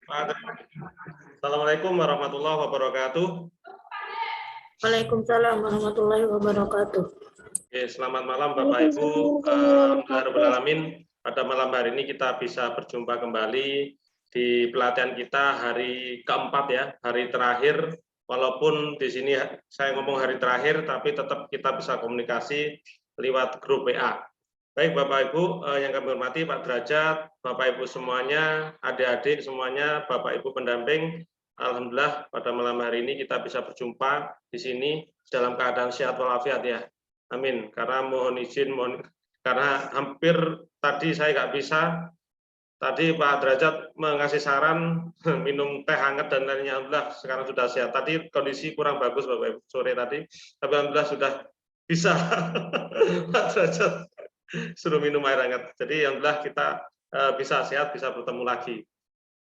Assalamualaikum warahmatullahi wabarakatuh. Waalaikumsalam warahmatullahi wabarakatuh. Oke, selamat malam Bapak Ibu. Alhamdulillahirobbilalamin. Pada malam hari ini kita bisa berjumpa kembali di pelatihan kita hari keempat ya, hari terakhir. Walaupun di sini saya ngomong hari terakhir, tapi tetap kita bisa komunikasi lewat grup WA. Baik Bapak Ibu yang kami hormati, Pak Derajat, Bapak Ibu semuanya, adik-adik semuanya, Bapak Ibu pendamping, alhamdulillah pada malam hari ini kita bisa berjumpa di sini dalam keadaan sehat walafiat ya. Amin. Karena mohon izin, karena hampir tadi saya nggak bisa. Tadi Pak Derajat mengasih saran minum teh hangat dan lainnya. Alhamdulillah sekarang sudah sehat. Tadi kondisi kurang bagus Bapak Ibu sore tadi, tapi alhamdulillah sudah bisa Pak Derajat suruh minum air hangat. Jadi alhamdulillah kita bisa sehat, bisa bertemu lagi.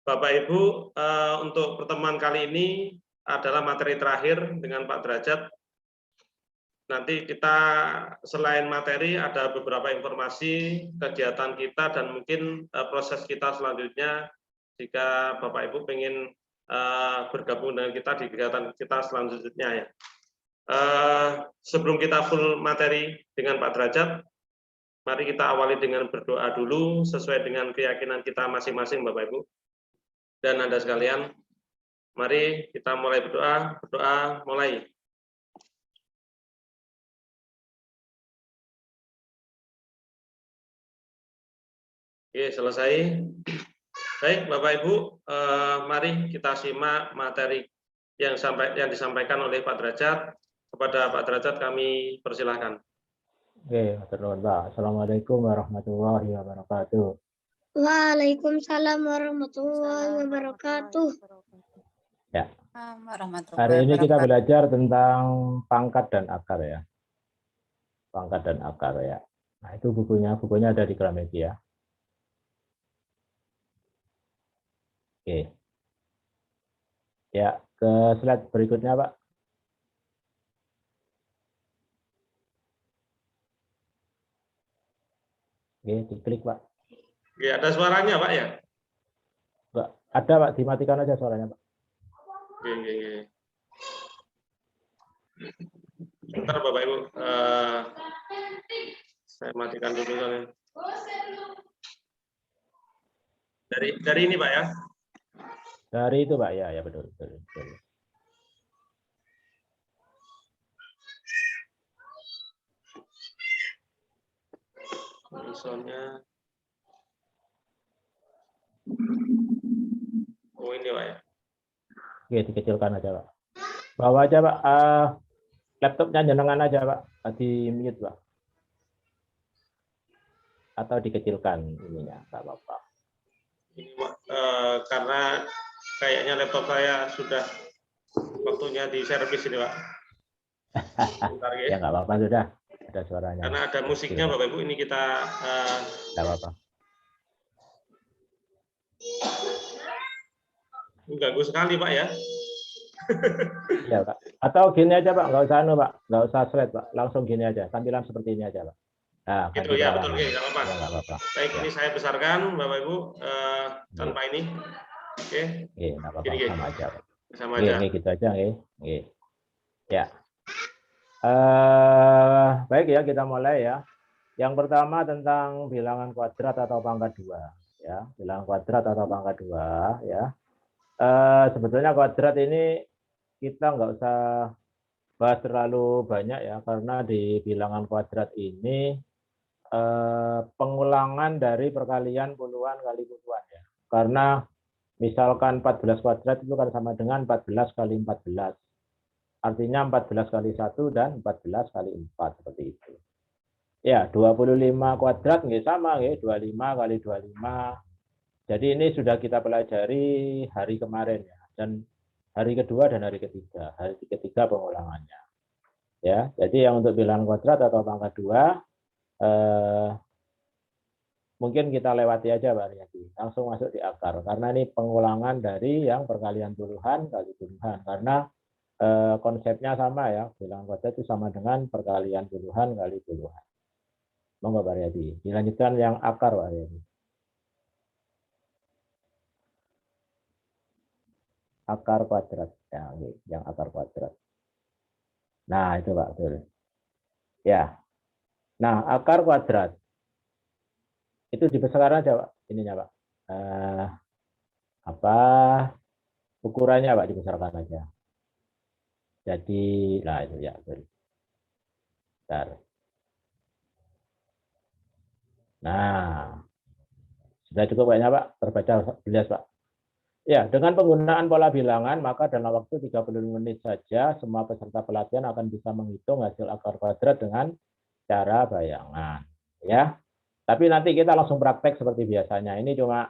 Bapak Ibu, untuk pertemuan kali ini adalah materi terakhir dengan Pak Derajat. Nanti kita selain materi ada beberapa informasi kegiatan kita dan mungkin proses kita selanjutnya jika Bapak Ibu ingin bergabung dengan kita di kegiatan kita selanjutnya ya. Sebelum kita full materi dengan Pak Derajat, mari kita awali dengan berdoa dulu sesuai dengan keyakinan kita masing-masing Bapak Ibu dan Anda sekalian. Mari kita mulai berdoa, mulai. Oke, selesai. Baik, Bapak Ibu, mari kita simak materi yang disampaikan oleh Pak Derajat. Kepada Pak Derajat kami persilahkan. Oke, Pak. Assalamualaikum warahmatullahi wabarakatuh. Waalaikumsalam warahmatullahi wabarakatuh. Ya. Hari ini kita belajar tentang pangkat dan akar ya. Pangkat dan akar ya. Nah, itu bukunya ada di Gramedia. Oke. Ya, ke slide berikutnya, Pak. Oke, diklik, Pak. Oke, ada suaranya, Pak ya? Pak, ada, Pak. Dimatikan aja suaranya, Pak. Oke. Bentar, Bapak Ibu. Saya matikan dulu soalnya. Dari ini, Pak ya? Dari itu, Pak. Ya, betul. Misalnya, oh ini Pak ya. Oke, dikecilkan aja Pak. Bawa aja Pak, laptopnya jenengan aja Pak, di mute Pak. Atau dikecilkan ininya, nggak apa-apa. Ini Pak, karena kayaknya laptop saya sudah waktunya di servis ini Pak. Bentar, ya nggak apa-apa sudah. Ada suaranya. Karena ada musiknya Bapak Ibu, ini kita nggak apa-apa. Ganggu sekali Pak ya. Ya Pak. Atau gini aja Pak, nggak usah Pak, nggak usah slide Pak, langsung gini aja, tampilan seperti ini aja Pak. Nah, gitu ya betul, oke, nggak apa-apa. Ya, nggak apa-apa. Baik, ya. Ini saya besarkan Bapak Ibu tanpa ini. Oke. Nggak apa-apa, sama aja Pak. Sama aja. Gitu aja, ya. Baik ya, kita mulai ya. Yang pertama tentang bilangan kuadrat atau pangkat 2 ya. Bilangan kuadrat atau pangkat 2 ya. Sebetulnya kuadrat ini kita nggak usah bahas terlalu banyak ya, karena di bilangan kuadrat ini pengulangan dari perkalian puluhan kali puluhan ya. Karena misalkan 14 kuadrat itu kan sama dengan 14 kali 14. Artinya 14 kali 1 dan 14 kali 4 seperti itu. Ya, 25 kuadrat nggih sama nggih, 25 kali 25. Jadi ini sudah kita pelajari hari kemarin ya, dan hari kedua dan hari ketiga. Hari ketiga pengulangannya. Ya, jadi yang untuk bilangan kuadrat atau pangkat 2 mungkin kita lewati aja Pak Riyadi. Langsung masuk di akar karena ini pengulangan dari yang perkalian puluhan kali puluhan, karena konsepnya sama ya, bilangan kuadrat itu sama dengan perkalian puluhan kali puluhan. Monggo Pak Riyadi, dilanjutkan yang akar Pak Riyadi. akar kuadrat. Ya, yang akar kuadrat. Nah, itu Pak, betul. Ya. Nah, akar kuadrat itu dibesarkan aja, Pak. Ininya, Pak. Apa ukurannya, Pak, dibesarkan aja. Jadi, nah itu ya, betul. Bentar. Nah, sudah cukup banyak, Pak. Terbaca jelas, Pak. Ya, dengan penggunaan pola bilangan, maka dalam waktu 30 menit saja, semua peserta pelatihan akan bisa menghitung hasil akar kuadrat dengan cara bayangan. Ya, tapi nanti kita langsung praktek seperti biasanya. Ini cuma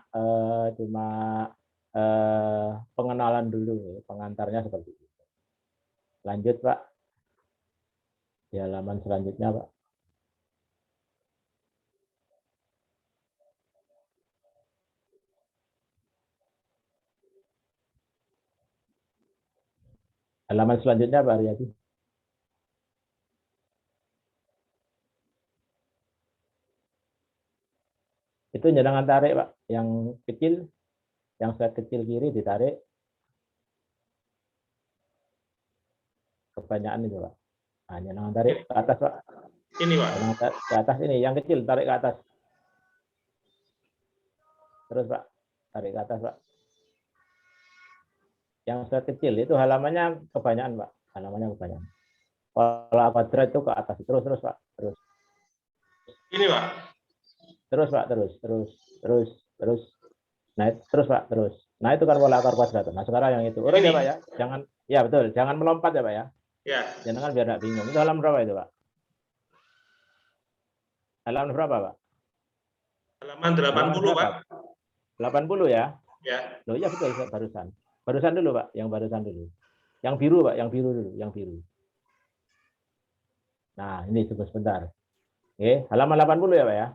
pengenalan dulu, pengantarnya seperti itu. Lanjut, Pak. Di halaman selanjutnya, Pak. Halaman selanjutnya, Pak Aryadi. Itu jangan tarik, Pak. Yang kecil, yang slide kecil kiri ditarik. Kebanyakan itu, Pak. Nah, jangan tarik ke atas, Pak. Ini, Pak. Ke atas ini, yang kecil tarik ke atas. Terus, Pak. Tarik ke atas, Pak. Yang slide kecil itu halamannya kebanyakan, Pak. Halamannya kebanyakan. Kalau kuadrat itu ke atas. Terus, Pak. Terus. Ini, Pak. Terus, Pak. Terus. Nah, terus, Pak. Terus. Nah, itu kan pola akar kuadrat. Nah, sekarang yang itu. Urut ya, Pak ya. Jangan, ya betul. Jangan melompat ya, Pak ya. Ya. Jangan biar tidak bingung. Itu halaman berapa itu, Pak? Halaman berapa, Pak? Halaman 80, Pak. 80 ya? Ya. Loh, iya betul, barusan. Barusan dulu, Pak. Yang barusan dulu. Yang biru, Pak. Yang biru dulu. Yang biru. Nah, ini tunggu sebentar. Oke, halaman 80 ya, Pak ya?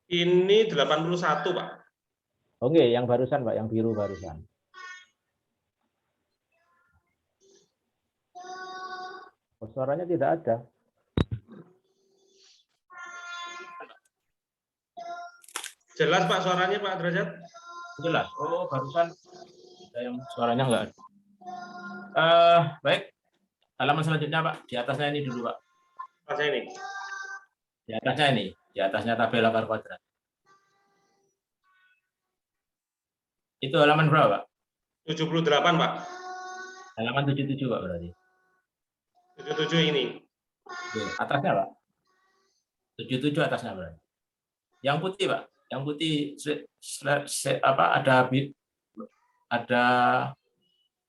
Ini 81, Pak. Oke, yang barusan, Pak. Yang biru barusan. Oh, suaranya tidak ada. Jelas, Pak, suaranya, Pak Derajat? Jelas. Oh, barusan ada yang suaranya enggak ada. Baik. Halaman selanjutnya, Pak. Di atasnya ini dulu, Pak. Atasnya ini. Di atasnya ini. Di atasnya tabel akar kuadrat. Itu halaman berapa, Pak? 78, Pak. Halaman 77, Pak, berarti. 77 ini. Oke, atasnya, Pak. 77 atasnya berarti. Yang putih, Pak. Yang putih ada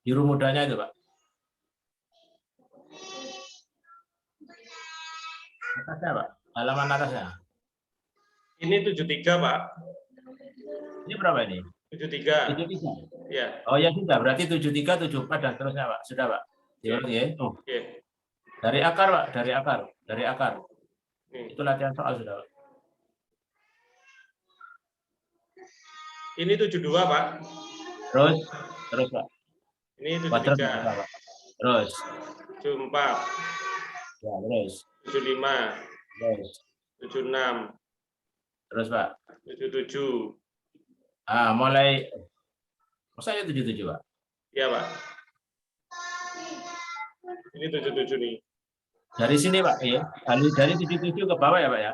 biru mudanya itu, Pak. Atasnya, Pak. Halaman atasnya. Ini 73, Pak. Ini berapa ini? 73. 73. Ya. Oh ya sudah, berarti 73, 74 dan terusnya, Pak. Sudah, Pak. Diulang ya. Oh. Oke. Dari akar, Pak. Dari akar. Ini. Itu latihan soal sudah, Pak. Ini 72, Pak. Terus, Pak. Ini 73. Kuadrat berapa, Pak? Terus. 74. Ya, terus. 75. Terus. 76. Terus, Pak. 77. Mulai. Masa ya 77, Pak? Iya, Pak. Ini 77 nih. Dari sini, Pak, ya. Dari 77 ke bawah ya, Pak ya.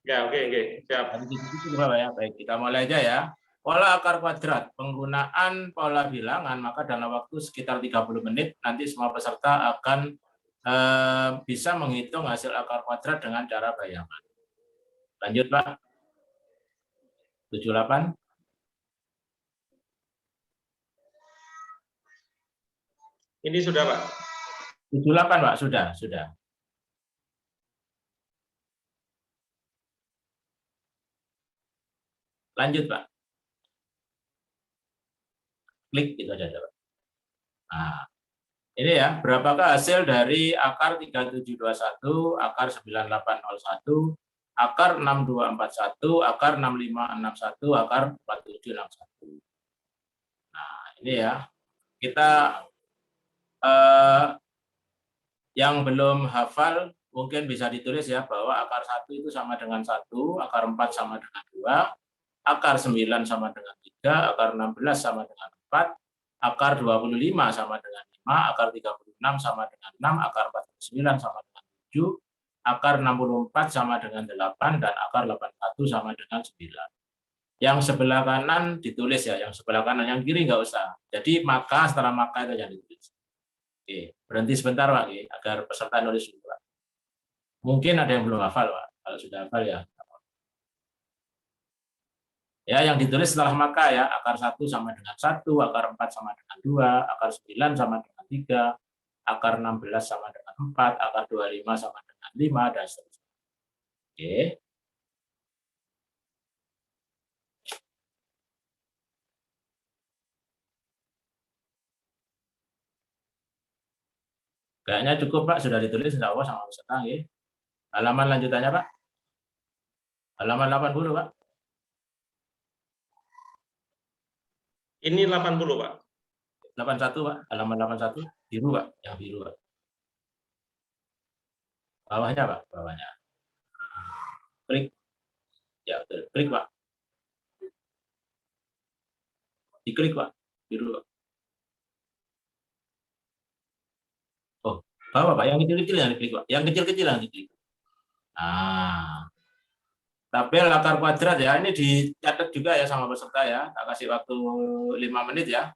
Ya, oke. Siap. Dari 77 ke bawah ya. Baik, kita mulai aja ya. Pola akar kuadrat, penggunaan pola bilangan, maka dalam waktu sekitar 30 menit nanti semua peserta akan bisa menghitung hasil akar kuadrat dengan cara bayangan. Lanjut, Pak. 78. Ini sudah, Pak. 78, Pak, sudah. Lanjut, Pak. Klik itu aja, Pak. Nah, ini ya, berapakah hasil dari akar 3721, akar 9801, akar 6241, akar 6561, akar 4761. Nah, ini ya. Kita yang belum hafal mungkin bisa ditulis ya, bahwa akar 1 itu sama dengan 1, akar 4 sama dengan 2, akar 9 sama dengan 3, akar 16 sama dengan 4, akar 25 sama dengan 5, akar 36 sama dengan 6, akar 49 sama dengan 7, akar 64 sama dengan 8, dan akar 81 sama dengan 9. Yang sebelah kanan ditulis ya, yang sebelah kanan, yang kiri nggak usah. Jadi maka, setelah maka itu yang ditulis. Oke, berhenti sebentar Pak, agar peserta nulis dulu Pak. Mungkin ada yang belum hafal Pak, kalau sudah hafal ya. Ya, yang ditulis setelah maka ya, akar 1 sama dengan 1, akar 4 sama dengan 2, akar 9 sama dengan 3, akar 16 sama dengan 4, akar 25 sama dengan 5, dan seterusnya. Oke. Kayaknya cukup Pak, sudah ditulis insya Allah sama peserta. Halaman lanjutannya Pak. Halaman 80 Pak. Ini 80 Pak. 81 Pak, halaman 81, biru Pak, yang biru Pak. Bawahnya Pak, bawahnya. Klik. Ya, betul. Klik Pak. Diklik Pak, biru Pak. Oh, bawah Pak, yang kecil-kecil yang diklik Pak. Yang kecil-kecil yang diklik. Nah, tabel akar kuadrat ya, ini dicatat juga ya sama peserta ya. Tak kasih waktu 5 menit ya.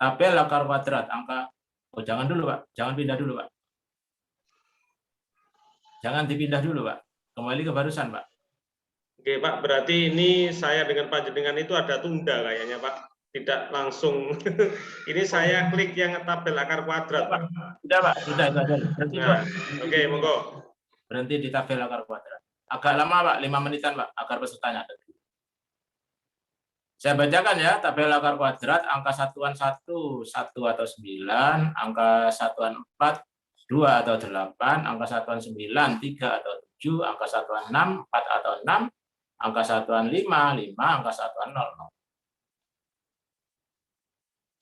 Tabel akar kuadrat, angka, oh jangan dulu Pak, jangan pindah dulu Pak. Jangan dipindah dulu Pak, kembali ke barusan Pak. Oke Pak, berarti ini saya dengan panjenengan itu ada tunda kayaknya Pak. Tidak langsung. Ini saya klik yang tabel akar kuadrat Pak. Sudah Pak, sudah. Berhenti Pak. Oke, monggo. Berhenti di tabel akar kuadrat. Agak lama Pak, 5 menitan Pak, agar pesertanya ada. Saya bacakan ya, tabel akar kuadrat, angka satuan 1, 1 atau 9, angka satuan 4, 2 atau 8, angka satuan 9, 3 atau 7, angka satuan 6, 4 atau 6, angka satuan 5, 5, angka satuan 0.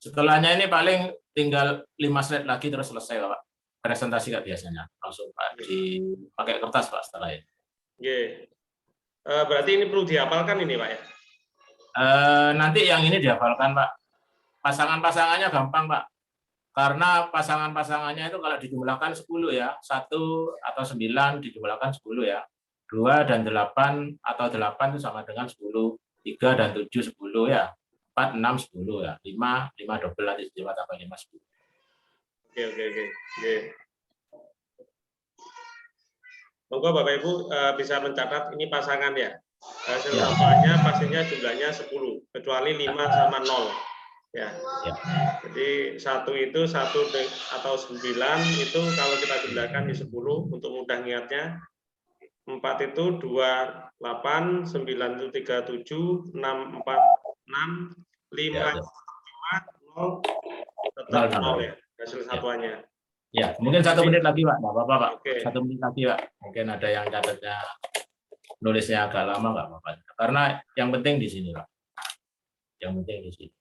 Setelahnya ini paling tinggal 5 slide lagi terus selesai Pak. Presentasi Kak biasanya. Langsung Pak, dipakai kertas Pak setelah ini. Berarti ini perlu dihafalkan ini Pak ya? Nanti yang ini dihafalkan Pak. Pasangan-pasangannya gampang Pak. Karena pasangan-pasangannya itu kalau dijumlahkan 10 ya. 1 atau 9 dijumlahkan 10 ya. 2 dan 8 atau 8 itu sama dengan 10. 3 dan 7 10 ya. 4, 6, 10 ya. 5 double nanti 5 tambah 5, 10. Oke. Monggo Bapak Ibu bisa mencatat ini pasangan ya. Hasil satuannya pastinya jumlahnya 10, kecuali 5 sama 0. Ya. Jadi 1 itu 1 atau 9 itu kalau kita jumlahkan di 10 untuk mudah ingatnya. 4 itu 2, 8, 9 itu 3, 7, 6, 4, 6, 5, 0, tetap 0 ya hasil satuannya. Ya, mungkin 1 menit lagi Pak, nggak apa-apa Pak. Oke. 1 menit lagi Pak. Mungkin ada yang catatnya nulisnya agak lama nggak apa-apa. Karena yang penting di sini Pak. Yang penting di sini.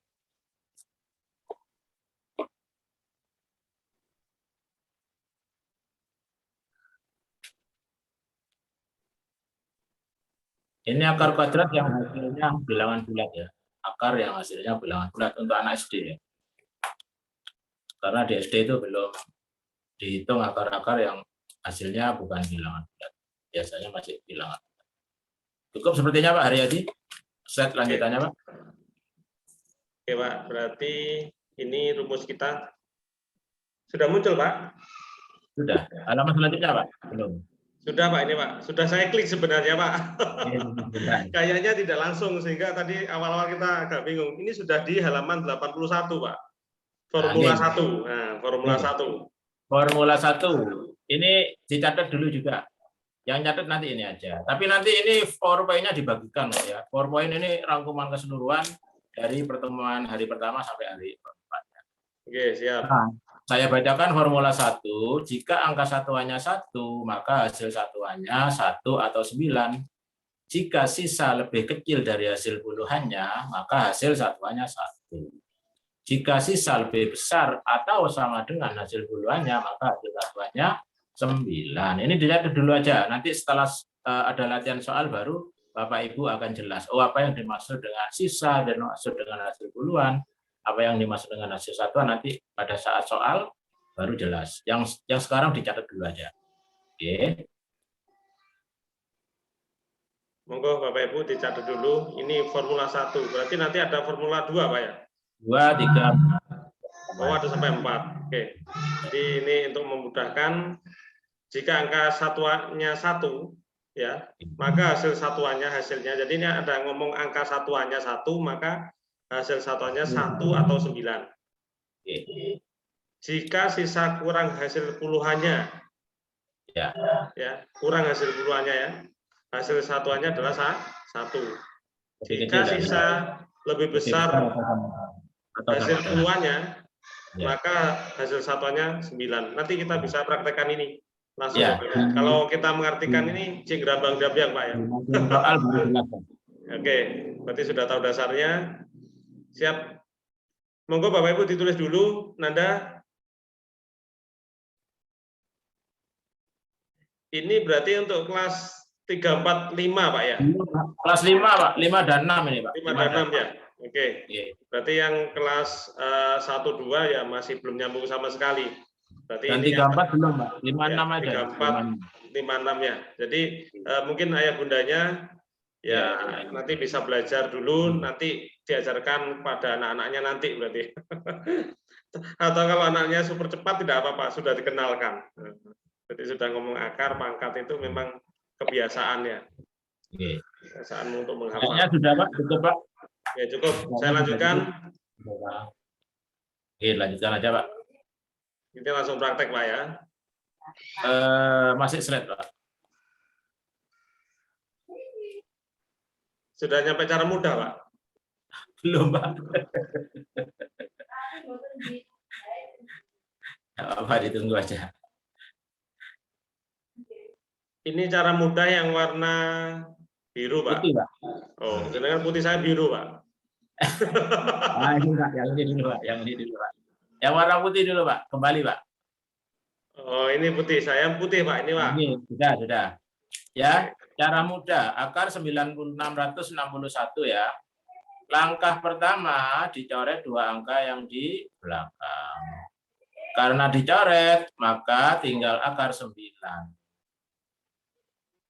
Ini akar kuadrat yang hasilnya bilangan bulat ya. Akar yang hasilnya bilangan bulat untuk anak SD ya. Karena di SD itu belum dihitung akar-akar yang hasilnya bukan bilangan bulat. Biasanya masih bilangan bulat. Cukup sepertinya Pak Haryadi. Slide lanjutannya Pak. Oke Pak, berarti ini rumus kita sudah muncul Pak? Sudah. Halaman selanjutnya Pak? Belum. Sudah Pak, ini Pak. Sudah saya klik sebenarnya Pak. Kayaknya tidak langsung, sehingga tadi awal-awal kita agak bingung. Ini sudah di halaman 81 Pak. Formula 1. Nah, Formula 1. Formula 1. Ini dicatat dulu juga. Yang catat nanti ini aja. Tapi nanti ini PowerPoint-nya dibagikan ya. PowerPoint ini rangkuman keseluruhan dari pertemuan hari pertama sampai hari keempat. Oke, siap. Nah, saya bacakan formula 1. Jika angka satuannya 1, maka hasil satuannya 1 atau 9. Jika sisa lebih kecil dari hasil puluhannya, maka hasil satuannya 1. Jika sisa lebih besar atau sama dengan hasil puluhannya, maka hasil satuannya 9. Ini dicatat dulu aja. Nanti setelah ada latihan soal baru, Bapak Ibu akan jelas. Oh, apa yang dimaksud dengan sisa dan dimaksud dengan hasil puluhan, apa yang dimaksud dengan hasil satuan nanti pada saat soal baru jelas. Yang sekarang dicatat dulu aja. Oke. Monggo Bapak Ibu dicatat dulu. Ini formula 1. Berarti nanti ada formula 2 Pak ya? 2, 3. Oh, ada sampai 4. Oke. Jadi ini untuk memudahkan, jika angka satuannya 1, ya, maka hasil satuannya hasilnya. Jadi ini ada ngomong angka satuannya 1, maka hasil satuannya 1 atau 9. Oke. Jika sisa kurang hasil puluhannya, Ya. kurang hasil puluhannya ya, hasil satuannya adalah 1. Jika Kecil, sisa lebih besar atau hasil sama. puluhannya, Ya. maka hasil satuannya 9. Nanti kita bisa praktekkan ini langsung. Ya. Kalau kita mengartikan ini cing grambang dabyang Pak ya. Soal baru jelas. Oke, berarti sudah tahu dasarnya. Siap. Monggo Bapak Ibu ditulis dulu, Nanda. Ini berarti untuk kelas 3, 4, 5 Pak ya? Kelas 5 Pak, 5 dan 6 ini Pak. 5 dan 6 ya? Oke. Oke. Berarti yang kelas 1, 2 ya masih belum nyambung sama sekali. Berarti Dan ini 3, 4 belum Pak, 5, ya, 6 aja. 3, 4, 5, 6 ya. Jadi mungkin ayah bundanya ya nanti bisa belajar dulu, nanti diajarkan pada anak-anaknya nanti berarti. Atau kalau anaknya super cepat tidak apa-apa, sudah dikenalkan. Jadi sudah ngomong akar, pangkat itu memang kebiasaan ya. Oke. Kebiasaan untuk menghafal. Kayaknya sudah Pak, cukup Pak. Ya cukup, saya lanjutkan. Oke, lanjutkan aja Pak. Kita langsung praktek Pak ya. Masih slide Pak. Sudah nyampe cara mudah Pak? Belum Pak. Apa ditunggu aja. Ini cara mudah yang warna biru Pak. Putih Pak. Oh, sedangkan putih saya biru Pak. Ini Pak, yang ini dulu Pak, yang ini dulu Pak. Yang warna putih dulu Pak, kembali Pak. Oh, ini putih, saya putih Pak, ini Pak. Ini sudah. Ya, cara mudah, akar 9661 ya. Langkah pertama dicoret 2 angka yang di belakang. Karena dicoret, maka tinggal akar 9.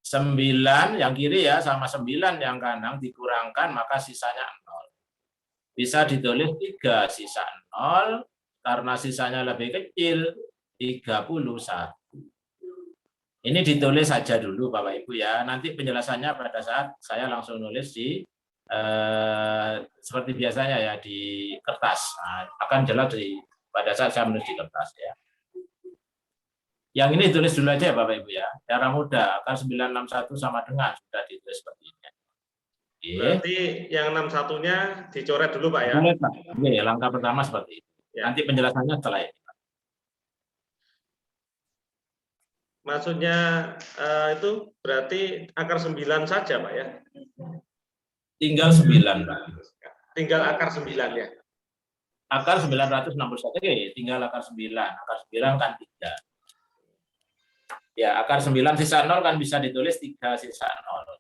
9 yang kiri ya, sama 9 yang kanan dikurangkan, maka sisanya 0. Bisa ditulis 3 sisa 0, karena sisanya lebih kecil, 31. Ini ditulis saja dulu Bapak Ibu ya, nanti penjelasannya pada saat saya langsung nulis di seperti biasanya ya di kertas. Nah, akan jelas pada saat saya menulis di kertas ya. Yang ini tulis dulu aja ya Bapak Ibu ya. Cara mudah, akar 961 sama dengan sudah ditulis seperti ini. Oke. Berarti yang 61-nya dicoret dulu Pak ya. Boleh, Pak. Oke, langkah pertama seperti itu. Ya. Nanti penjelasannya setelah ini. Maksudnya itu berarti akar 9 saja Pak ya. Tinggal 9 Pak. Tinggal akar 9 ya. Akar 961. Oke, tinggal akar 9. Akar 9 kan 3. Ya, akar 9 sisa 0 kan bisa ditulis 3 sisa 0.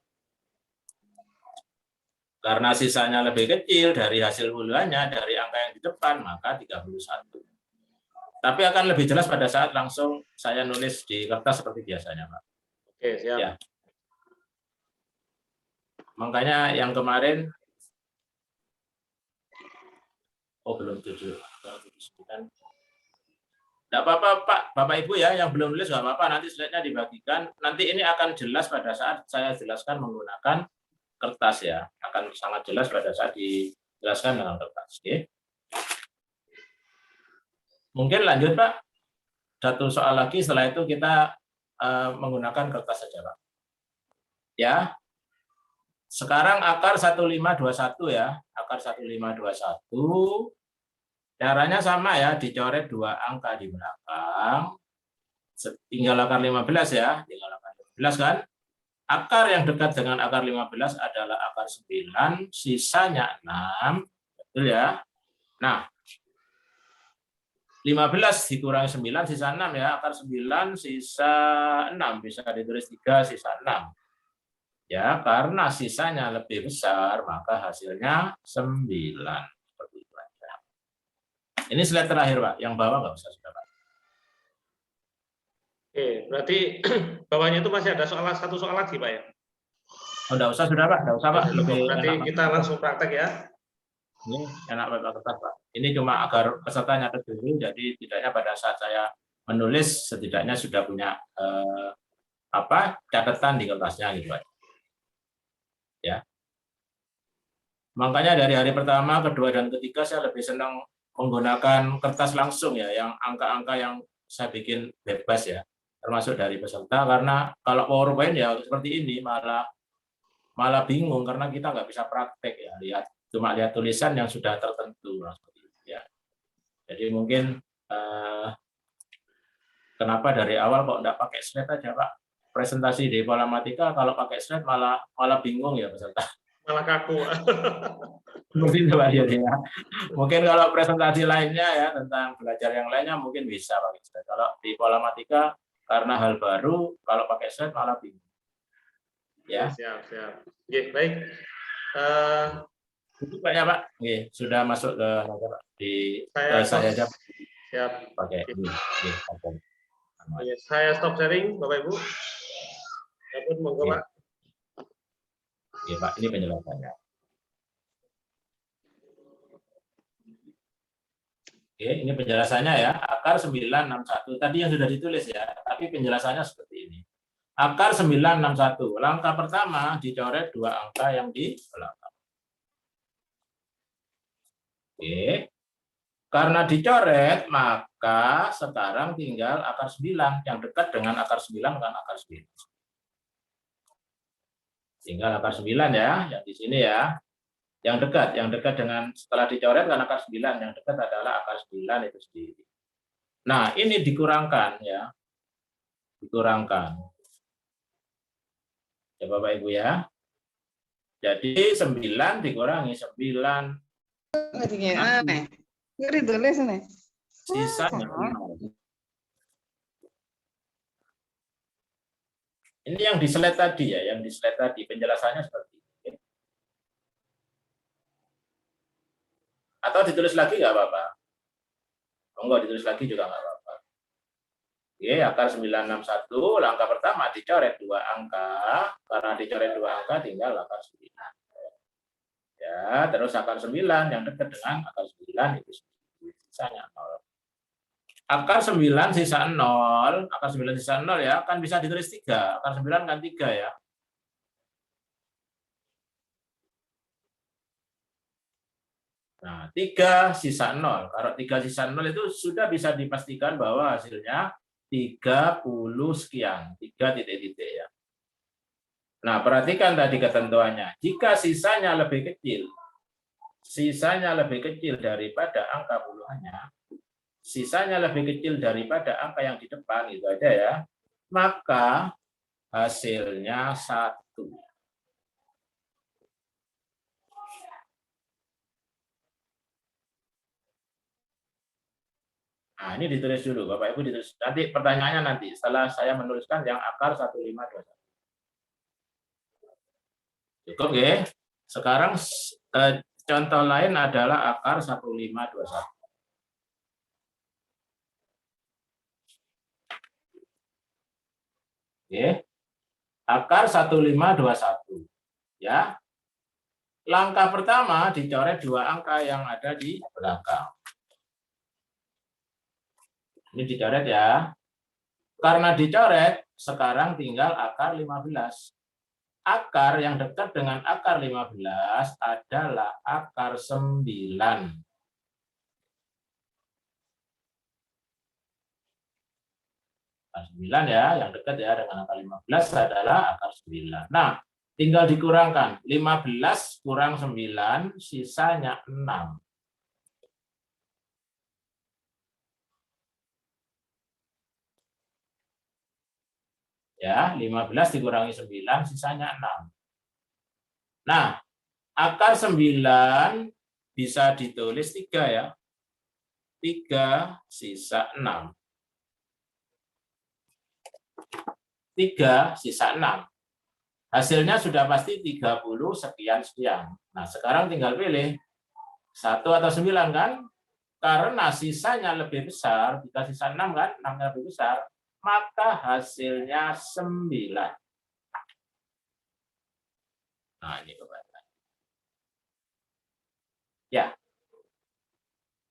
Karena sisanya lebih kecil dari hasil puluhannya, dari angka yang di depan, maka 31. Tapi akan lebih jelas pada saat langsung saya nulis di kertas seperti biasanya, Pak. Oke, siap. Ya. Makanya yang kemarin, belum 7. Tidak apa-apa Pak, Bapak Ibu ya, yang belum nulis nggak apa-apa, nanti slide-nya dibagikan. Nanti ini akan jelas pada saat saya jelaskan menggunakan kertas ya, akan sangat jelas pada saat dijelaskan dengan kertas. Oke. Mungkin lanjut Pak, satu soal lagi, setelah itu kita menggunakan kertas saja Pak. Ya, sekarang akar 1521 ya, akar 1521. Caranya sama ya, dicoret 2 angka di belakang. Tinggal akar 15 ya, tinggal akar 15 kan. Akar yang dekat dengan akar 15 adalah akar 9, sisanya 6. Betul ya? Nah, 15 dikurangi 9, sisa 6 ya. Akar 9, sisa 6. Bisa ditulis 3, sisa 6. Ya, karena sisanya lebih besar, maka hasilnya 9. Seperti itu aja. Ini slide terakhir, Pak. Yang bawah nggak usah sudah, Pak. Oke, berarti bawahnya itu masih ada satu soal lagi, Pak ya? Oh, nggak usah sudah, Pak. Nggak usah, Pak. Lebih Berarti enak, kita langsung praktek ya. Ini enak pakai kertas, Pak. Ini cuma agar peserta nyatet dulu, jadi tidaknya pada saat saya menulis setidaknya sudah punya catatan di kertasnya gitu, Pak. Ya. Makanya dari hari pertama, kedua, dan ketiga saya lebih senang menggunakan kertas langsung ya, yang angka-angka yang saya bikin bebas ya, termasuk dari peserta, karena kalau PowerPoint ya seperti ini malah bingung karena kita nggak bisa praktek ya, cuma lihat tulisan yang sudah tertentu seperti itu ya. Jadi mungkin kenapa dari awal kok nggak pakai slide aja, Pak? Presentasi di Polamatika kalau pakai slide malah bingung ya peserta. Malah kaku. Mungkin Pak ya. Mungkin kalau presentasi lainnya ya tentang belajar yang lainnya mungkin bisa pakai slide. Kalau di Polamatika karena hal baru, kalau pakai slide malah bingung. Ya. Siap. Oke, baik. Itu Pak ya, Pak. Oke, sudah masuk ke Pak. Di saya aja. Siap. Pakai ini. Saya stop sharing, Bapak Ibu. Apun monggo, Pak. Oke, Pak, ini penjelasannya. Oke, ini penjelasannya ya. Akar 961. Tadi yang sudah ditulis ya, tapi penjelasannya seperti ini. Akar 961. Langkah pertama dicoret 2 angka yang di belakang. Oke. Karena dicoret, maka sekarang tinggal akar 9 yang dekat dengan akar 9 kan akar 9. Tinggal akar 9 ya, yang di sini ya. Yang dekat dengan setelah dicoret kan akar 9, yang dekat adalah akar 9 itu sendiri. Nah, ini dikurangkan ya. Dikurangkan. Ya Bapak Ibu ya. Jadi 9 dikurangi 9. Ngeri tulis nih. Sisanya 0. Ini yang di slide tadi ya, yang di slide tadi penjelasannya seperti ini. Atau ditulis lagi nggak apa-apa? Enggak, ditulis lagi juga nggak apa-apa. Oke, akar 961, langkah pertama dicoret 2 angka. Karena dicoret 2 angka tinggal akar 9. Ya, terus akar 9 yang dekat dengan akar 9 itu sisanya 0. Akar 9 sisa 0, akar 9 sisa 0 ya, kan bisa ditulis 3. Akar 9 kan 3 ya. Nah, 3 sisa 0. Kalau 3 sisa 0 itu sudah bisa dipastikan bahwa hasilnya 30 sekian, 3 titik-titik ya. Nah, perhatikan tadi ketentuannya. Jika sisanya lebih kecil daripada angka puluhannya, sisanya lebih kecil daripada angka yang di depan, itu aja ya, maka hasilnya 1. Nah, ini ditulis dulu, Bapak Ibu ditulis. Nanti pertanyaannya nanti, setelah saya menuliskan yang akar 1521. Cukup ya. Sekarang contoh lain adalah akar 1521. Oke. Akar 1521. Ya. Langkah pertama dicoret 2 angka yang ada di belakang. Ini dicoret ya. Karena dicoret, sekarang tinggal akar 15. Akar yang dekat dengan akar 15 adalah akar 9. Akar 9 ya, yang dekat ya dengan akar 15 adalah akar 9. Nah, tinggal dikurangkan. 15 kurang 9, sisanya 6. Ya, 15 dikurangi 9, sisanya 6. Nah, akar 9 bisa ditulis 3 ya. 3 sisa 6. 3 sisa 6. Hasilnya sudah pasti 30 sekian-sekian. Nah, sekarang tinggal pilih 1 atau 9 kan? karena sisanya lebih besar, jika sisa 6 kan, 6-nya lebih besar, maka hasilnya 9. Nah, ini Bapak. Ya.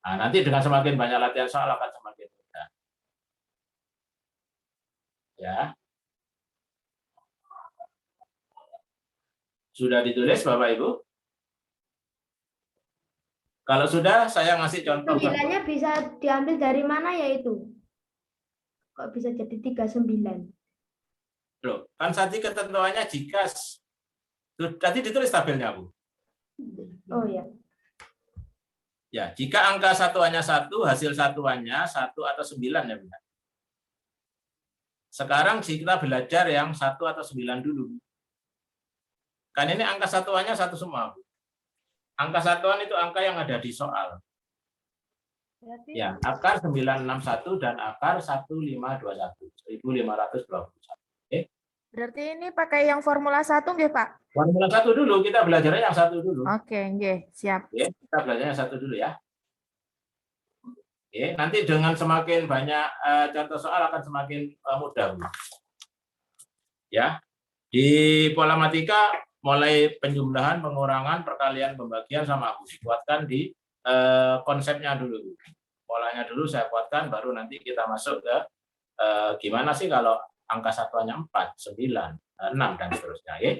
Nah, nanti dengan semakin banyak latihan soal akan semakin mudah. Ya. Sudah ditulis Bapak Ibu? Kalau sudah, saya ngasih contoh. 9-nya bisa diambil dari mana ya itu? Kok bisa jadi 39? Loh, kan tadi ketentuannya jika tadi ditulis tabelnya, Bu. Oh ya. Ya, jika angka satuannya 1, hasil satuannya 1 atau 9 ya, Bu. Sekarang kita belajar yang 1 atau 9 dulu. Kan ini angka satuannya 1 semua, Bu. Angka satuan itu angka yang ada di soal. Ya, akar 961 dan akar 1521. 1521. Oke. Berarti ini pakai yang formula 1 nggih, Pak? Formula 1 dulu, kita belajarnya yang 1 dulu. Oke, nggih, siap. Oke, kita belajarnya yang 1 dulu ya. Oke, nanti dengan semakin banyak contoh soal akan semakin mudah, Bu. Ya. Di pola matematika mulai penjumlahan, pengurangan, perkalian, pembagian sama aku dikuatkan di konsepnya dulu. Polanya dulu saya kuatkan, baru nanti kita masuk ke gimana sih kalau angka satuannya 4, 9, 6, dan seterusnya. Ya.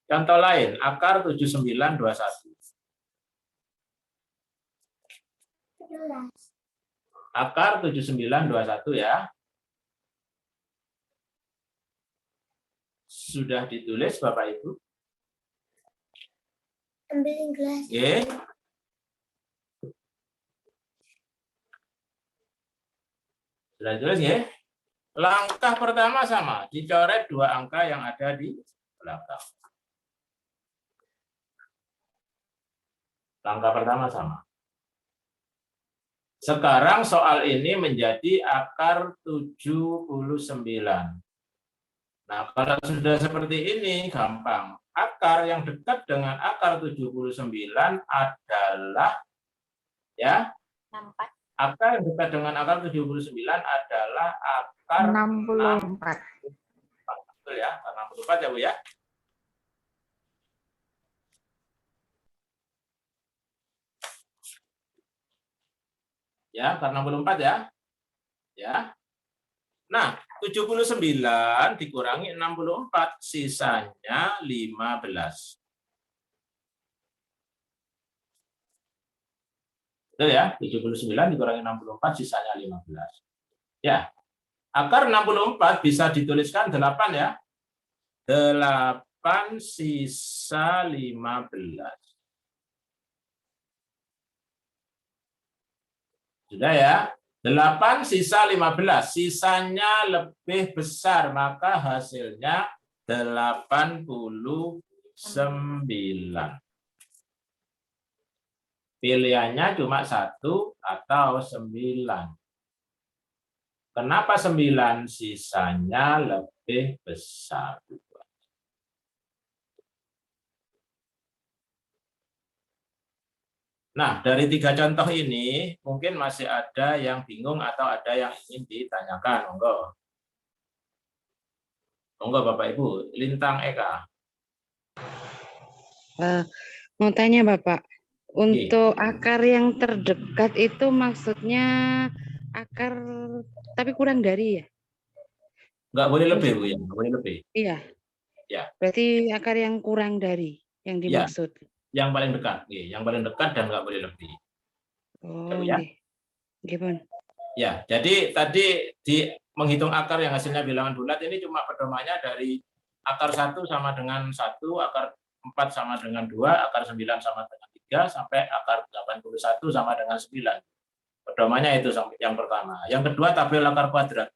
Contoh lain, akar 7921. Akar 7921 ya. Sudah ditulis Bapak Ibu? Ambilin gelas. Oke. Sudah ditulis ya? Langkah pertama sama, dicoret 2 angka yang ada di belakang. Langkah pertama sama. Sekarang soal ini menjadi akar 79. Nah, kalau sudah seperti ini, gampang. Akar yang dekat dengan akar 79 adalah, ya, akar yang dekat dengan akar 79 adalah akar 64. Betul ya, 64 ya, Bu ya. Ya, karena 64 ya. Ya. Nah, 79 dikurangi 64, sisanya 15. Betul ya, 79 dikurangi 64, sisanya 15. Ya, akar 64 bisa dituliskan 8 ya. 8 sisa 15. Sudah ya. 8 sisa 15, sisanya lebih besar, maka hasilnya 89. Pilihannya cuma 1 atau 9. Kenapa 9? Sisanya lebih besar. Nah, dari 3 contoh ini, mungkin masih ada yang bingung atau ada yang ingin ditanyakan. Monggo. Monggo Bapak Ibu, Lintang Eka. Mau tanya Bapak, untuk akar yang terdekat itu maksudnya akar tapi kurang dari ya? Nggak boleh lebih, Bu, ya? Nggak boleh lebih. Iya. Ya. Berarti akar yang kurang dari yang dimaksud. Ya. Yang paling dekat, yang paling dekat dan nggak boleh lebih. Oh, ya. Gimana? Ya, jadi tadi di menghitung akar yang hasilnya bilangan bulat ini cuma pedomannya dari akar 1 sama dengan 1, akar 4 sama dengan 2, akar 9 sama dengan 3, sampai akar 81 sama dengan 9. Pedomannya itu yang pertama. Yang kedua, tabel akar kuadrat.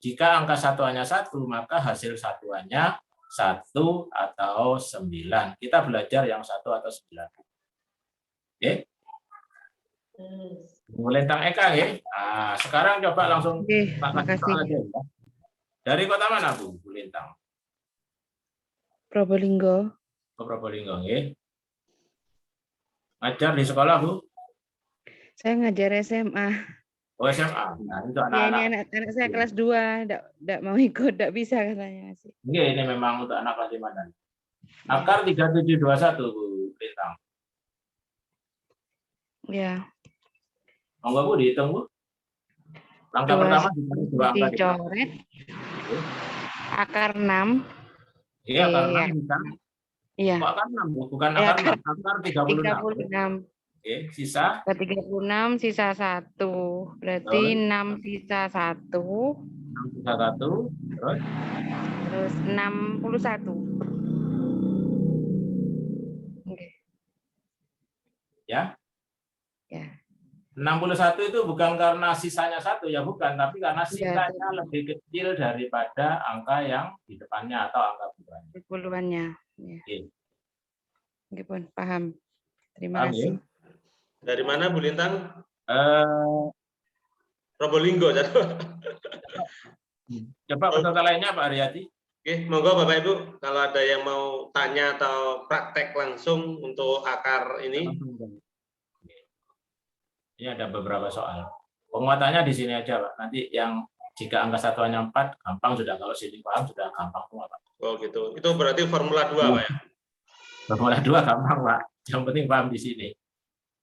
Jika angka satuannya 1, maka hasil satuannya 1 atau 9. Kita belajar yang 1 atau 9. Oke. Lintang Eka ya. Nah, sekarang coba langsung makasih. ya. Dari kota mana, Bu Lintang? Probolinggo. Probolinggo, ya. Ngajar di sekolah, Bu? Saya ngajar SMA. Oh, SMA. Nah, untuk Ya, ini anak-anak. anak saya kelas 2, enggak mau ikut, enggak bisa katanya. Ini memang untuk anak kelas 5 dan. Akar 3721 Bu Lintang. Ya. Monggo Bu dihitung Bu. Langkah pertama dua angka dicoret. Akar 6. Iya, akar 6 bisa. Iya. Kok akar 6 Bu? Bukan akar 6, akar 36. 36. Oke, sisa? 36 sisa 1. Berarti 6 sisa 1. 6 sisa 1. Terus 61. Oke. Ya? Ya. 61 itu bukan karena sisanya 1 ya, bukan, tapi karena sisanya lebih kecil daripada angka yang di depannya atau angka puluhannya. Puluhannya. Ya. Oke. Oke, pun paham. Terima kasih. Ya? Dari mana Bu Lintang? Probolinggo. Coba peserta lainnya Pak Aryati. Oke, monggo Bapak Ibu, kalau ada yang mau tanya atau praktek langsung untuk akar ini. Ini ada beberapa soal. Penguatannya di sini aja Pak. Nanti yang jika angka satuannya 4, gampang sudah. Kalau sini paham sudah gampang semua Pak. Oh gitu. Itu berarti formula 2 Pak ya? Formula 2 gampang Pak. Yang penting paham di sini.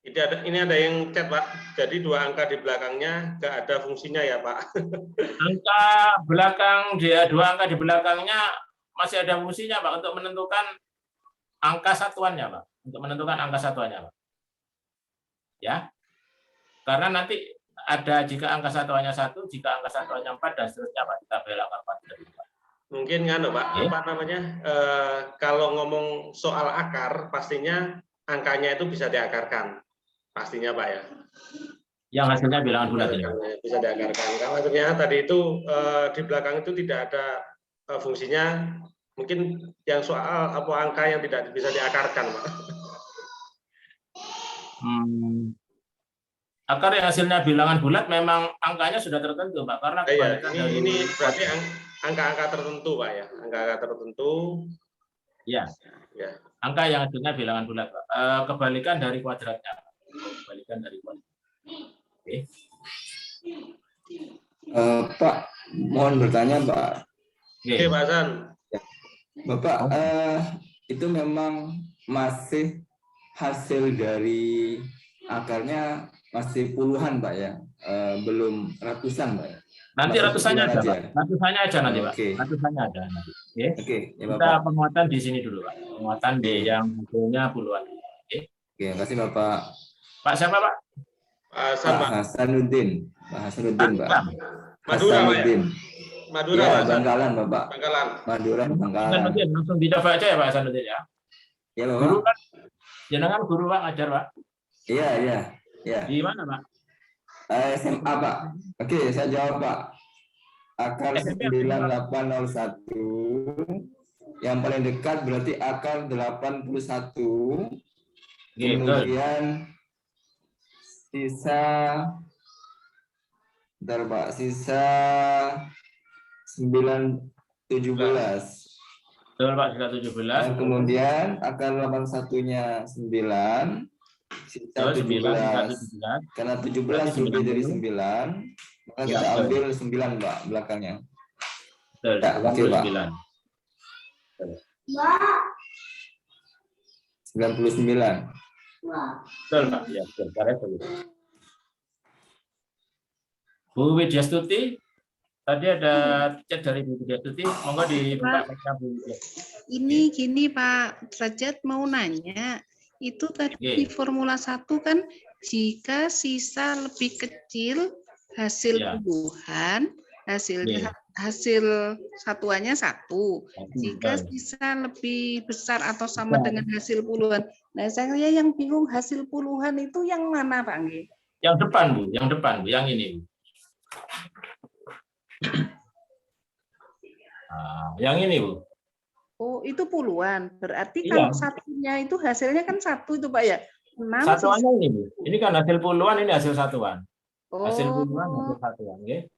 Ini ada yang chat Pak. Jadi 2 angka di belakangnya nggak ada fungsinya ya Pak? Angka belakang dia 2 angka di belakangnya masih ada fungsinya Pak untuk menentukan angka satuannya Pak. Untuk menentukan angka satuannya Pak. Ya. Karena nanti ada jika angka satuannya 1, jika angka satuannya 4 dan seterusnya Pak, kita bela akar 4. Mungkin kan Pak, apa namanya? Kalau ngomong soal akar, pastinya angkanya itu bisa diakarkan. Pastinya Pak ya. Yang hasilnya bilangan bulat ya. Bisa diakarkan. Karena ternyata tadi itu di belakang itu tidak ada fungsinya. Mungkin yang soal apa angka yang tidak bisa diakarkan Pak. Akar yang hasilnya bilangan bulat memang angkanya sudah tertentu Pak. Karena ini berarti angka-angka tertentu Pak ya. Angka-angka tertentu. Ya. Ya. Angka yang hasilnya bilangan bulat Pak. Kebalikan dari kuadratnya. Kebalikan dari kuadrat. Oke. Pak, mohon bertanya Pak. Oke Pak Hasan. Bapak, itu memang masih hasil dari akarnya masih puluhan Pak ya, belum ratusan Pak ya. Nanti ratusannya ada Pak. Ratusannya aja nanti Pak. Ratusannya ada nanti. Oke. Ya, kita penguatan di sini dulu Pak. Penguatan di yang hasilnya puluhan. Oke. Terima kasih Bapak. Pak siapa Pak? Pak Hasanuddin. Pak Hasanuddin Pak. Madura Pak ya? Madura ya, Pak. Bangkalan Bapak. Bangkalan. Madura Bangkalan. Hasanuddin, langsung dicoba aja ya Pak Hasanuddin ya. Ya Bapak. Guru kan? Jenengan guru Pak ngajar Pak? Iya. Di mana Pak? SMA Pak. Oke, saya jawab Pak. Akar 9801 yang paling dekat berarti akar 81. Kemudian sisa sisa 917. Betul Pak, sisa 17. Dan kemudian akar 81-nya 9, sisa 17. Karena 17 lebih dari 9, maka kita ambil 9 Pak belakangnya. Betul, ya, oke Pak. 99. Betul Pak, ya, betul. Bu Widyastuti, tadi ada chat dari Bu Widyastuti, monggo dibuka mic-nya Bu Widyastuti. Ini gini Pak Derajat mau nanya, itu tadi di formula 1 kan jika sisa lebih kecil hasil puluhan, hasil satuannya 1. Jika sisa lebih besar atau sama dengan hasil puluhan. Nah, saya yang bingung hasil puluhan itu yang mana Pak Nggih? Yang depan Bu, yang ini. Yang ini Bu. Oh, itu puluhan. Berarti kalau satunya itu hasilnya kan 1 itu Pak ya. 6 satuannya ini Bu. Ini kan hasil puluhan, ini hasil satuan. Hasil puluhan, hasil satuan. Okay?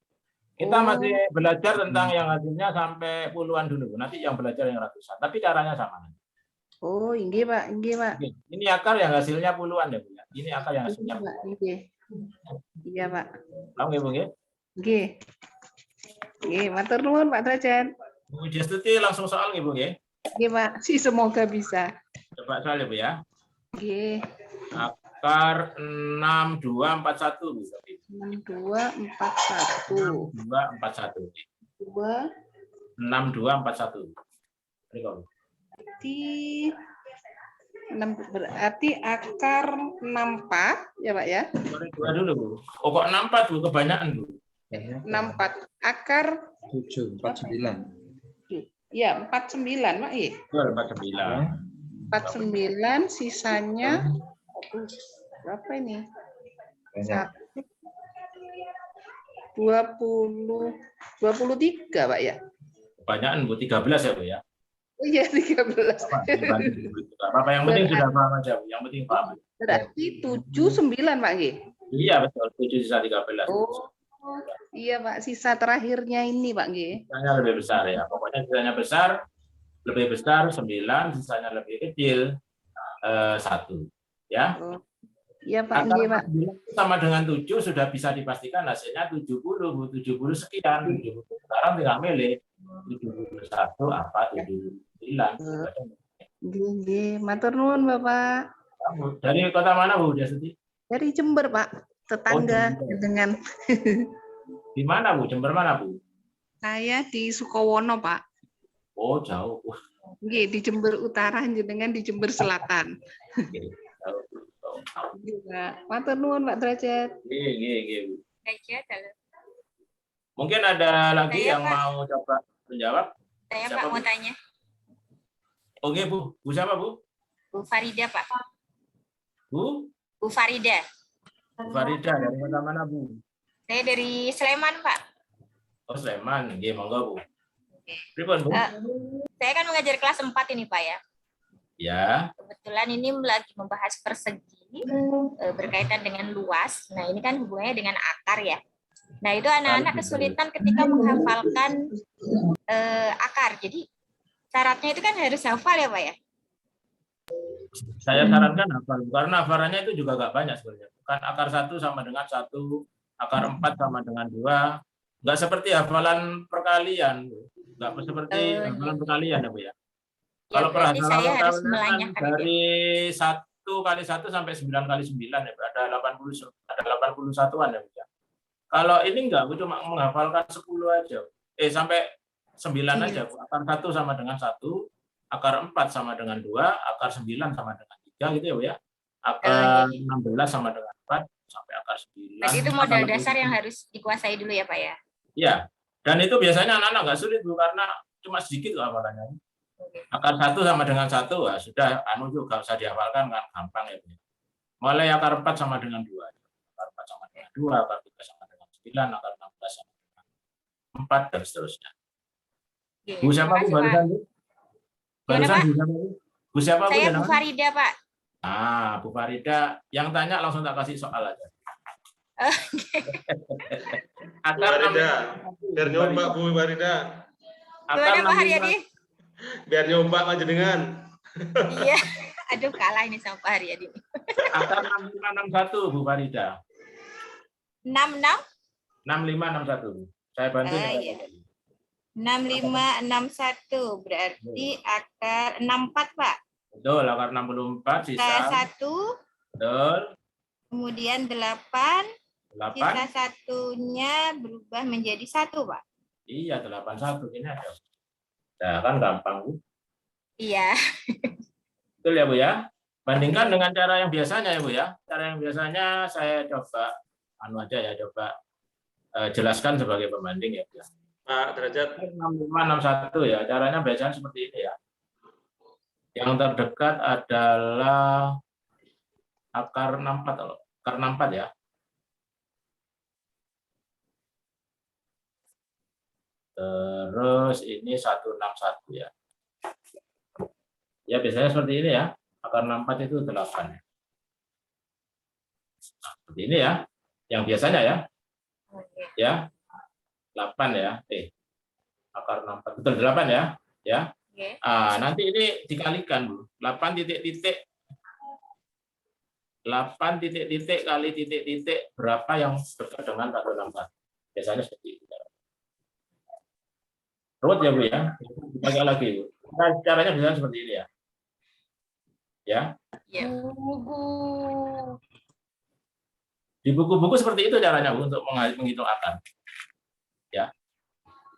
Kita masih belajar tentang yang hasilnya sampai puluhan dulu. Nanti yang belajar yang ratusan. Tapi caranya sama. Oh, inggih Pak, inggih Pak. Ini akar yang hasilnya puluhan ya Bu. Ini akar yang hasilnya puluhan. Iya, Pak. Paham nggih, Bu nggih? Nggih. Nggih, matur nuwun Pak Derajat. Bu Jastuti langsung soal nggih, Bu nggih? Nggih, Pak. Semoga bisa. Coba soal ya, Bu ya. Nggih. Akar 6241 Bu. 6241. 6241. 2 6241. berarti akar 64 ya Pak ya? Dua dulu Bu. Oh kok 64 Bu, kebanyakan Bu. 64 akar 749. ya 49 Pak ya? 49. 49 sisanya berapa ini? 23 Pak ya? Kebanyakan Bu, 13 ya Bu ya. Oh iya 13. Apa yang penting sudah paham aja Bu, yang penting paham. Berarti 79 Pak G. Iya betul, 7 sisa 13. Oh iya Pak, sisa terakhirnya ini Pak G. Sisanya lebih besar ya, pokoknya sisanya besar, lebih besar 9, sisanya lebih kecil 1 ya. Oh. Iya Pak G Pak. Sama dengan 7 sudah bisa dipastikan hasilnya 70 Bu, 70 sekian. 70 sekarang tinggal milih 71 apa 79. Nggih, matur nuwun Bapak. Dari kota mana Bu Jastuti? Dari Jember Pak, tetangga dengan. Di mana Bu? Jember mana Bu? Saya di Sukowono Pak. Oh jauh. Nggih, di Jember Utara jenengan di Jember Selatan. Matur nuwun Pak Derajat. Nggih. Mungkin ada lagi yang mau coba menjawab? Saya Pak mau tanya. Oke Bu, Bu siapa Bu? Bu Farida Pak. Bu Farida. Bu Farida dari kota mana Bu? Saya dari Sleman Pak. Oh Sleman, nggih monggo Bu. Pripun Bu? Saya kan mengajar kelas 4 ini Pak ya. Ya. Kebetulan ini lagi membahas persegi berkaitan dengan luas. Nah ini kan hubungannya dengan akar ya. Nah itu anak-anak kesulitan ketika menghafalkan akar. Jadi syaratnya itu kan harus hafal ya Pak ya? Saya sarankan hafal, karena hafalannya itu juga nggak banyak sebenarnya. Kan akar 1 sama dengan 1, akar 4 sama dengan 2. Nggak seperti hafalan perkalian. Nggak seperti hafalan perkalian ya Bu ya. Kalau perhafalan perkalian dari 1 kali 1 sampai 9 kali 9 ya Bu. Ada 81-an ya Bu ya. Kalau ini enggak, Bu cuma menghafalkan 10 aja. Sampai 9 aja Bu. Akar 1 sama dengan 1, akar 4 sama dengan 2, akar 9 sama dengan 3 gitu ya Bu ya. Akar 16 sama dengan 4 sampai akar 9. Berarti itu modal dasar yang harus dikuasai dulu ya Pak ya? Iya. Dan itu biasanya anak-anak enggak sulit Bu karena cuma sedikit hafalannya. Akar 1 sama dengan 1 sudah juga usah dihafalkan kan gampang ya Bu. Mulai akar 4 sama dengan 2. Akar 4 sama dengan 2, akar 3 sama dengan 9, akar 16 sama dengan 4 dan seterusnya. Bu siapa Bu barusan Bu? Barusan Bu siapa Bu? Saya Bu Farida Pak. Bu Farida, yang tanya langsung tak kasih soal aja. Bu Farida, biar nyoba Bu Farida. Gimana Pak Haryadi? Biar nyoba aja dengan. Iya, aduh kalah ini sama Pak Haryadi. Akar 6561 Bu Farida. 66? 6561. Saya bantu. Iya. 6561 berarti akar 64 Pak. Betul, akar 64 sisa 1. Betul. Kemudian 8. Sisa satunya berubah menjadi 1 Pak. Iya, 81 ini ada. Nah, kan gampang Bu. Iya. Betul ya Bu ya. Bandingkan dengan cara yang biasanya ya Bu ya. Cara yang biasanya saya coba coba jelaskan sebagai pembanding ya Bu. Pak Derajat 6561 ya. Caranya biasanya seperti ini ya. Yang terdekat adalah akar 64 akar 64 ya. Terus ini 161 ya. Ya biasanya seperti ini ya. Akar 64 itu 8. Seperti ini ya. Yang biasanya ya. Ya. 8 ya. Akar 64 betul 8 ya. Ya. Nanti ini dikalikan Bu. 8 titik-titik 8 titik-titik kali titik-titik berapa yang dekat dengan 464? Biasanya seperti itu. Ruwet ya Bu ya? Pakai lagi Bu. Nah, caranya biasanya seperti ini ya. Ya. Di buku-buku seperti itu caranya Bu untuk menghitung akar. Ya.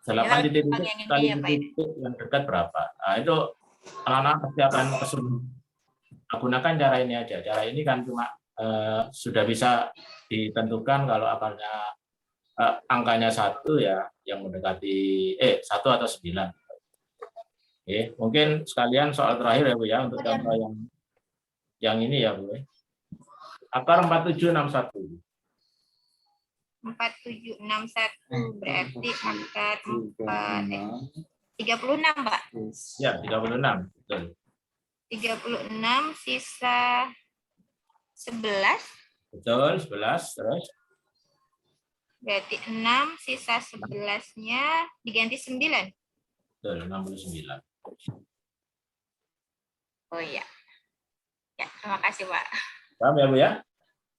8 titik-titik kali titik yang dekat berapa? Nah, itu anak-anak pasti akan kesulitan. Gunakan cara ini aja. Cara ini kan cuma sudah bisa ditentukan kalau akarnya angkanya 1 ya, yang mendekati 1 atau 9. Oke, mungkin sekalian soal terakhir ya Bu ya, untuk contoh yang ini ya Bu. Akar 4761. 4761 berarti akar 36, Pak. Ya, 36, betul. 36 sisa 11. Betul, 11 terus. Berarti 6 sisa 11-nya diganti 9. Betul, 69. Oh iya. Ya, terima kasih, Pak. Paham ya Bu ya?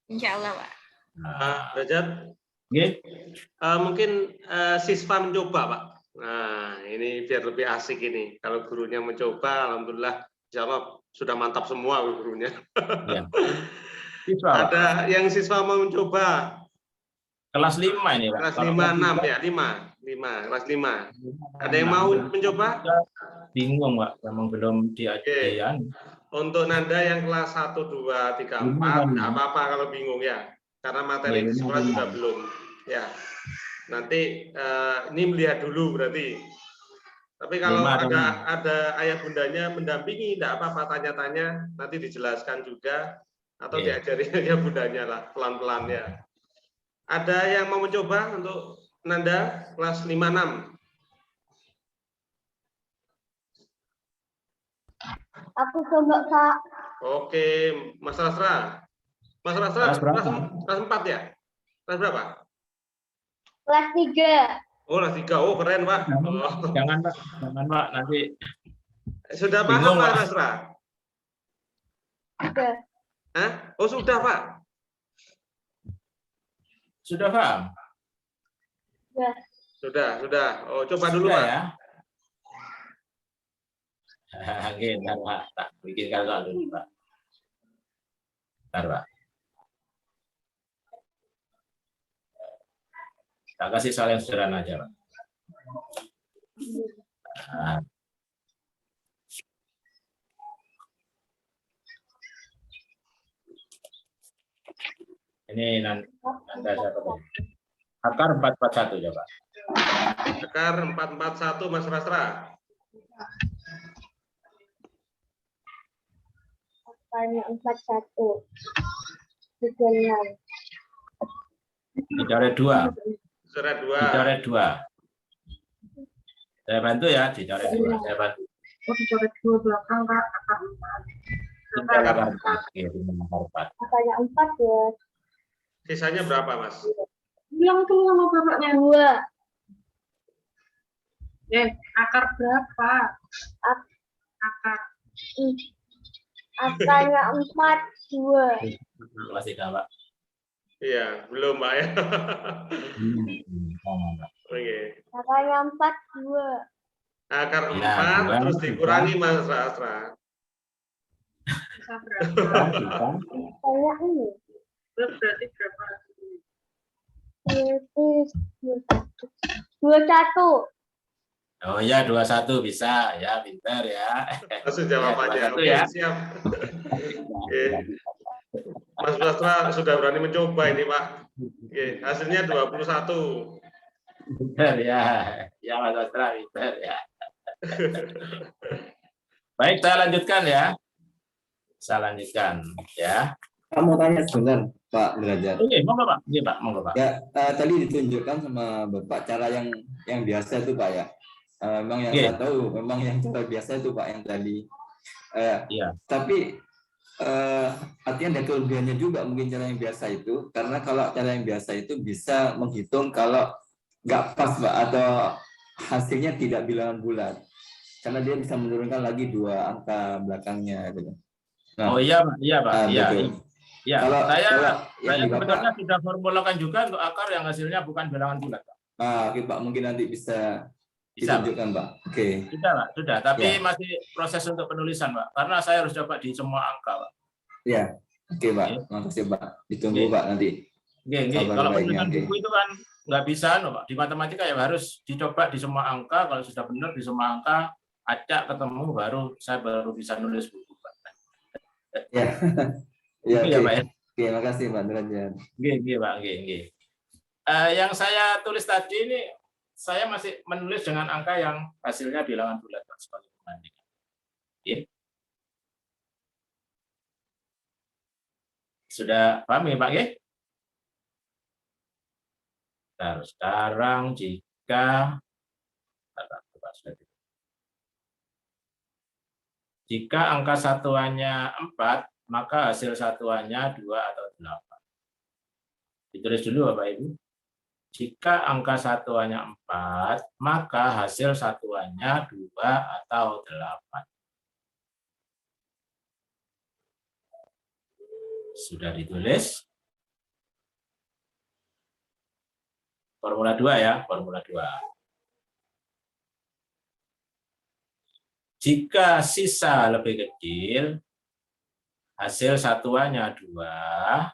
Insya Allah, Pak. Derajat. Mungkin siswa mencoba, Pak. Nah, ini biar lebih asik ini. Kalau gurunya mencoba, alhamdulillah, insya Allah sudah mantap semua gurunya. Ya. Siswa, ada yang siswa mau mencoba. Kelas 5 ini, Pak. Kelas 5, 6 ya, 5, kelas 5. Ada yang mau mencoba? Bingung, Pak. Memang belum diajarkan. Untuk nada yang kelas 1, 2, 3, 4, nggak apa-apa kalau bingung ya. Karena materi di sekolah juga belum. Ya. Nanti ini melihat dulu berarti. Tapi kalau ada ayah bundanya mendampingi, tidak apa-apa, tanya-tanya, nanti dijelaskan juga atau diajari ayah bundanya lah pelan-pelan ya. Ada yang mau mencoba untuk nada kelas 5, 6? Aku coba, Pak. Oke, Mas Rasra. Mas Rasra, kelas 4 ya? Kelas berapa? Kelas 3. Oh, kelas 3. Oh, keren, Pak. Jangan, Pak. Jangan, Pak. Nanti sudah paham, Pak Rasra? Sudah. Hah? Oh, sudah, Pak. Sudah paham? Sudah. Oh, coba dulu, Pak. Ya. Oke, bentar, Pak. Tak bikinkan soal dulu, Pak. Bentar, Pak. Tak kasih soal yang sederhana aja, Pak. Nah. Ini nanti saya tahu. Akar 441 ya, Pak. Akar 441, Mas Rasra. Akarnya 41. 36. Dicoret 2. Dicoret 2. Dicoret 2. Saya bantu ya, dicoret 2. Saya bantu. Oh, dicoret 2 belakang, Kak. Akar 4. Akarnya 4 ya. Sisanya berapa, Mas? Bilang tuh sama bapaknya. 2. Akar berapa? Akar. Akarnya 4, 2. Masih enggak, Pak? Iya, belum, Pak ya. Oke. Akarnya 4, 2. Akar 4 terus dikurangi, Mas Rasra. Bisa berapa? Kayak ini. Berarti berapa? 21. Oh ya, 21 bisa ya, pintar ya. Langsung jawabannya. Oke, ya. Siap. Oke. Mas Rasra sudah berani mencoba ini, Pak. Oke, hasilnya 21. Pintar ya. Ya, Mas Rasra, pintar ya. Baik, saya lanjutkan ya. Saya lanjutkan ya. Kamu tanya sebentar, Pak Derajat. Oke, monggo Pak. Oke, Pak, monggo Pak. Ya, tadi ditunjukkan sama Bapak cara yang biasa itu, Pak ya. Memang yang saya tahu, memang yang cara biasa itu, Pak, yang tadi. Iya. Tapi artinya ada kelebihannya juga mungkin cara yang biasa itu, karena kalau cara yang biasa itu bisa menghitung kalau nggak pas, Pak, atau hasilnya tidak bilangan bulat, karena dia bisa menurunkan lagi 2 angka belakangnya gitu. Nah, oh iya Pak, iya Pak, iya. Ya, Kalau saya ini sebetulnya Bapak, sudah formulakan juga untuk akar yang hasilnya bukan bilangan bulat, Pak. oke Pak, mungkin nanti bisa Bisa, Pak. ditunjukkan Pak. Oke. Sudah, Pak, sudah. Tapi Ya. masih proses untuk penulisan, Pak. Karena saya harus coba di semua angka, Pak. Ya, oke Pak. Makasih Pak. Ditunggu Pak nanti. Kabar Kalau baiknya, penulisan buku itu kan nggak bisa, Pak. Di matematika ya harus dicoba di semua angka. Kalau sudah benar di semua angka, acak ketemu saya baru bisa nulis buku, Pak. Ya. Ya, Oke, ya, oke. Pak, ya. Oke, makasih Pak Derajat. Oke, Pak. Oke. Yang saya tulis tadi ini, saya masih menulis dengan angka yang hasilnya bilangan bulat, Pak, sebagai perbandingan. Oke. Sudah paham ya, Pak? Sekarang jika angka satuannya 4, maka hasil satuannya 2 atau 8. Ditulis dulu Bapak Ibu. Jika angka satuannya 4, maka hasil satuannya 2 atau 8. Sudah ditulis. Formula 2 ya, formula 2. Jika sisa lebih kecil, hasil satuannya 2.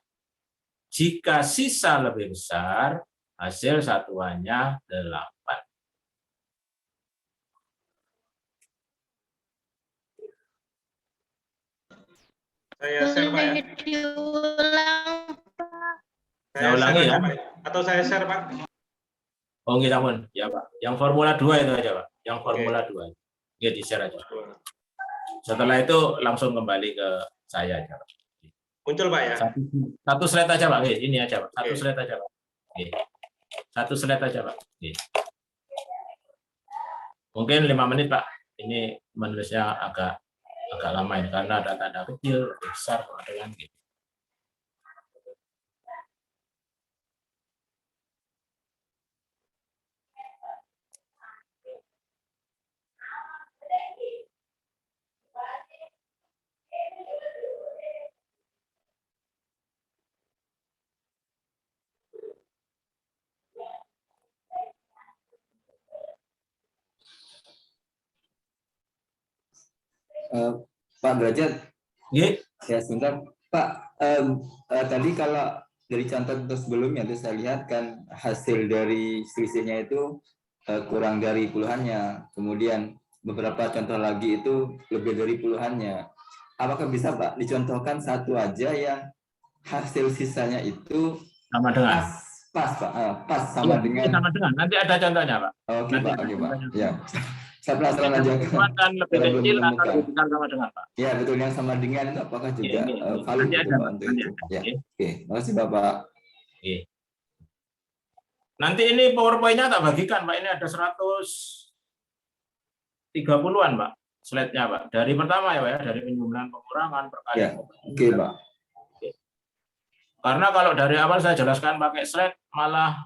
Jika sisa lebih besar, hasil satuannya 8. Saya share Pak ya. Saya ulangi ya. Atau saya share Pak. Oh, nggih, sampun. Ya, Pak. Yang formula 2 itu aja, Pak. Yang formula 2. Ya, di-share aja. Setelah itu langsung kembali ke saya aja, Pak. Muncul Pak ya? Satu slide aja, Pak. Ini aja, Pak. Satu slide aja, Pak. Satu slide aja, Pak. Mungkin 5 menit, Pak. Ini menulisnya agak lama ini karena ada tanda kecil, besar, dengan gitu. Pak Derajat, ya sebentar Pak. Tadi kalau dari contoh sebelumnya itu saya lihat kan hasil dari selisihnya itu kurang dari puluhannya, kemudian beberapa contoh lagi itu lebih dari puluhannya. Apakah bisa Pak dicontohkan satu aja yang hasil sisanya itu sama dengan pas Pak, pas sama dengan nanti ada contohnya Pak. Oke Pak, ya. Saya penasaran aja. Kan lebih kecil atau lebih besar sama dengan Pak. Ya betul, yang sama dengan itu apakah juga valid gitu Pak untuk itu? Ya. Oke, makasih Bapak. Nanti ini PowerPoint-nya tak bagikan Pak. Ini ada 130-an Pak slide-nya Pak. Dari pertama ya Pak ya, dari penjumlahan pengurangan perkalian. Ya. Oke Pak. Karena kalau dari awal saya jelaskan pakai slide malah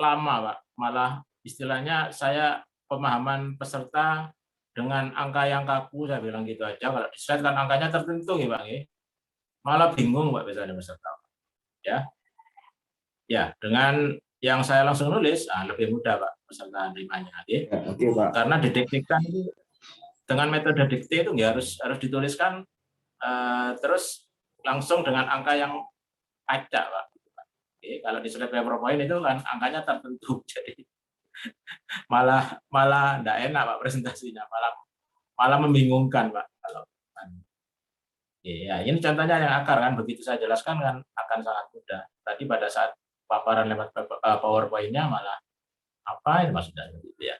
lama Pak. Malah istilahnya saya pemahaman peserta dengan angka yang kaku, saya bilang gitu aja. Kalau di slide kan angkanya tertentu ya Pak. Malah bingung Pak biasanya peserta. Ya, dengan yang saya langsung nulis, lebih mudah Pak peserta nerimanya. Oke Pak. Karena didiktikan itu dengan metode dikte itu harus dituliskan terus langsung dengan angka yang acak Pak. Kalau di slide PowerPoint itu kan angkanya tertentu, jadi malah enggak enak Pak presentasinya, malah membingungkan Pak. Kalau ya ini contohnya yang akar kan, begitu saya jelaskan kan akan sangat mudah. Tadi pada saat paparan lewat PowerPoint-nya malah apa ini maksudnya gitu ya.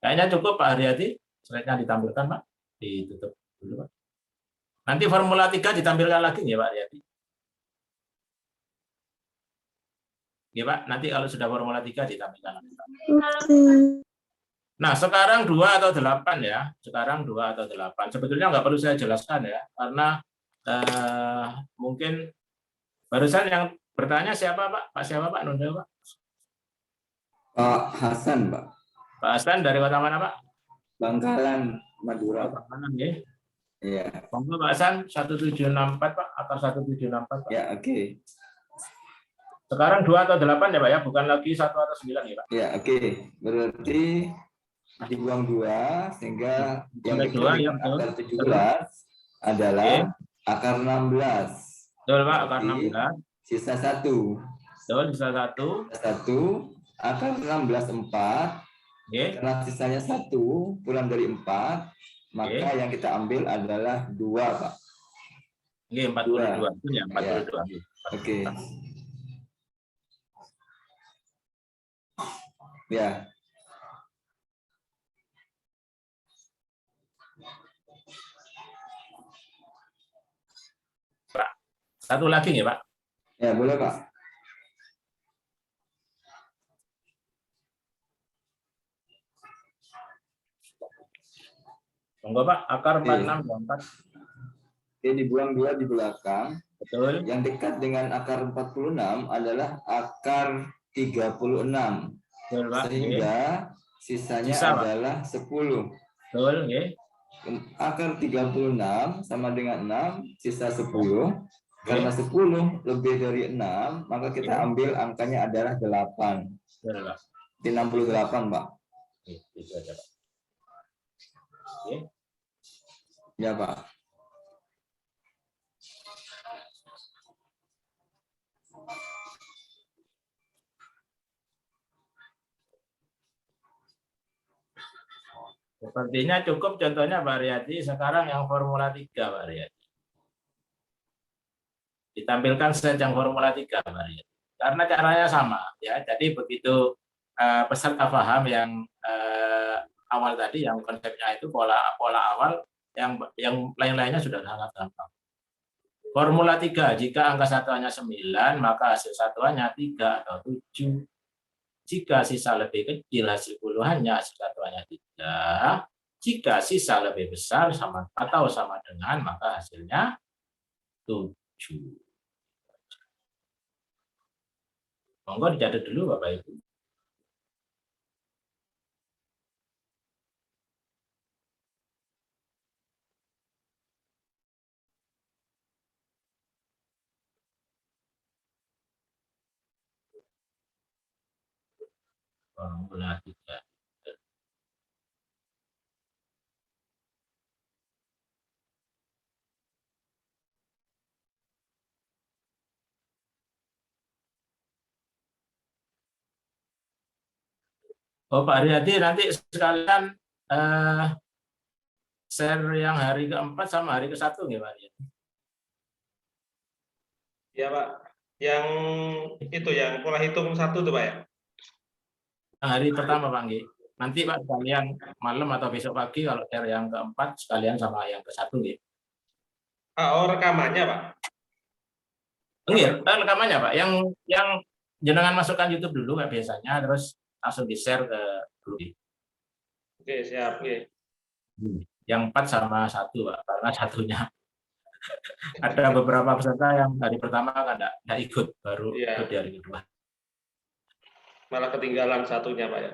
Kayaknya cukup Pak Haryadi, slide-nya ditampilkan Pak, ditutup dulu Pak. Nanti formula 3 ditampilkan lagi ya Pak Haryadi. Ya Pak, nanti kalau sudah formula 3 ditampilkan lagi. Nah, sekarang 2 atau 8 ya. Sekarang 2 atau 8. Sebetulnya nggak perlu saya jelaskan ya, karena mungkin barusan yang bertanya siapa Pak? Pak siapa Pak? Nunda Pak? Pak Hasan Pak. Pak Hasan dari kota mana Pak? Bangkalan, Madura. Bangkalan ya. Iya. Monggo Pak Hasan 1764 Pak, akar 1764 Pak. Ya, oke. Sekarang 2 atau 8 ya Pak ya, bukan lagi 1 atau 9 ya Pak. Ya, oke. Berarti dibuang 2 sehingga yang dekat dengan akar 17 adalah akar 16. Betul Pak, akar 16. Sisa 1. Betul, sisa 1. 1 akar 16 4. Karena sisanya 1 kurang dari 4, maka yang kita ambil adalah 2, Pak. Oke, 42. Ya, 42. Oke. Ya. Pak, satu lagi ya Pak? Ya, boleh Pak. Monggo Pak, akar 46 4. Oke, dibuang 2 di belakang. Betul. Yang dekat dengan akar 46 adalah akar 36. Betul, Pak. Sehingga sisanya adalah 10. Betul, nggih. Akar 36 sama dengan 6, sisa 10. Karena 10 lebih dari 6, maka kita ambil angkanya adalah 8. Betul, Pak. Di 68, Pak. Itu aja, Pak. Oke. Ya, Pak. Sepertinya cukup contohnya Pak Riyadi. Sekarang yang Formula 3, Pak Riyadi. Ditampilkan slide yang Formula 3, Pak Riyadi. Karena caranya sama, ya. Jadi begitu peserta paham yang awal tadi, yang konsepnya itu pola awal, yang lain-lainnya sudah sangat gampang. Formula 3, jika angka satuannya 9, maka hasil satuannya 3 atau 7. Jika sisa lebih kecil, hasil puluhannya hasil satuannya 3. Jika sisa lebih besar atau sama dengan, maka hasilnya 7. Monggo dicatat dulu Bapak Ibu. Formula 3. Oh Pak Riyadi, nanti sekalian share yang hari ke-4 sama hari ke-1 nggih Pak Riyadi? Ya Pak, yang itu yang pola hitung 1 tuh Pak ya? Hari pertama Pak nggih. Nanti Pak sekalian malam atau besok pagi kalau share yang ke-4 sekalian sama yang ke-1 nggih. Oh, rekamannya Pak? Enggak, rekamannya Pak. Yang jenengan masukkan YouTube dulu kayak biasanya, terus langsung di-share ke grup. Oke, siap. Oke. Yang 4 sama 1 Pak, karena satunya ada beberapa peserta yang hari pertama kan enggak ikut, baru ikut di hari kedua. Malah ketinggalan satunya Pak ya.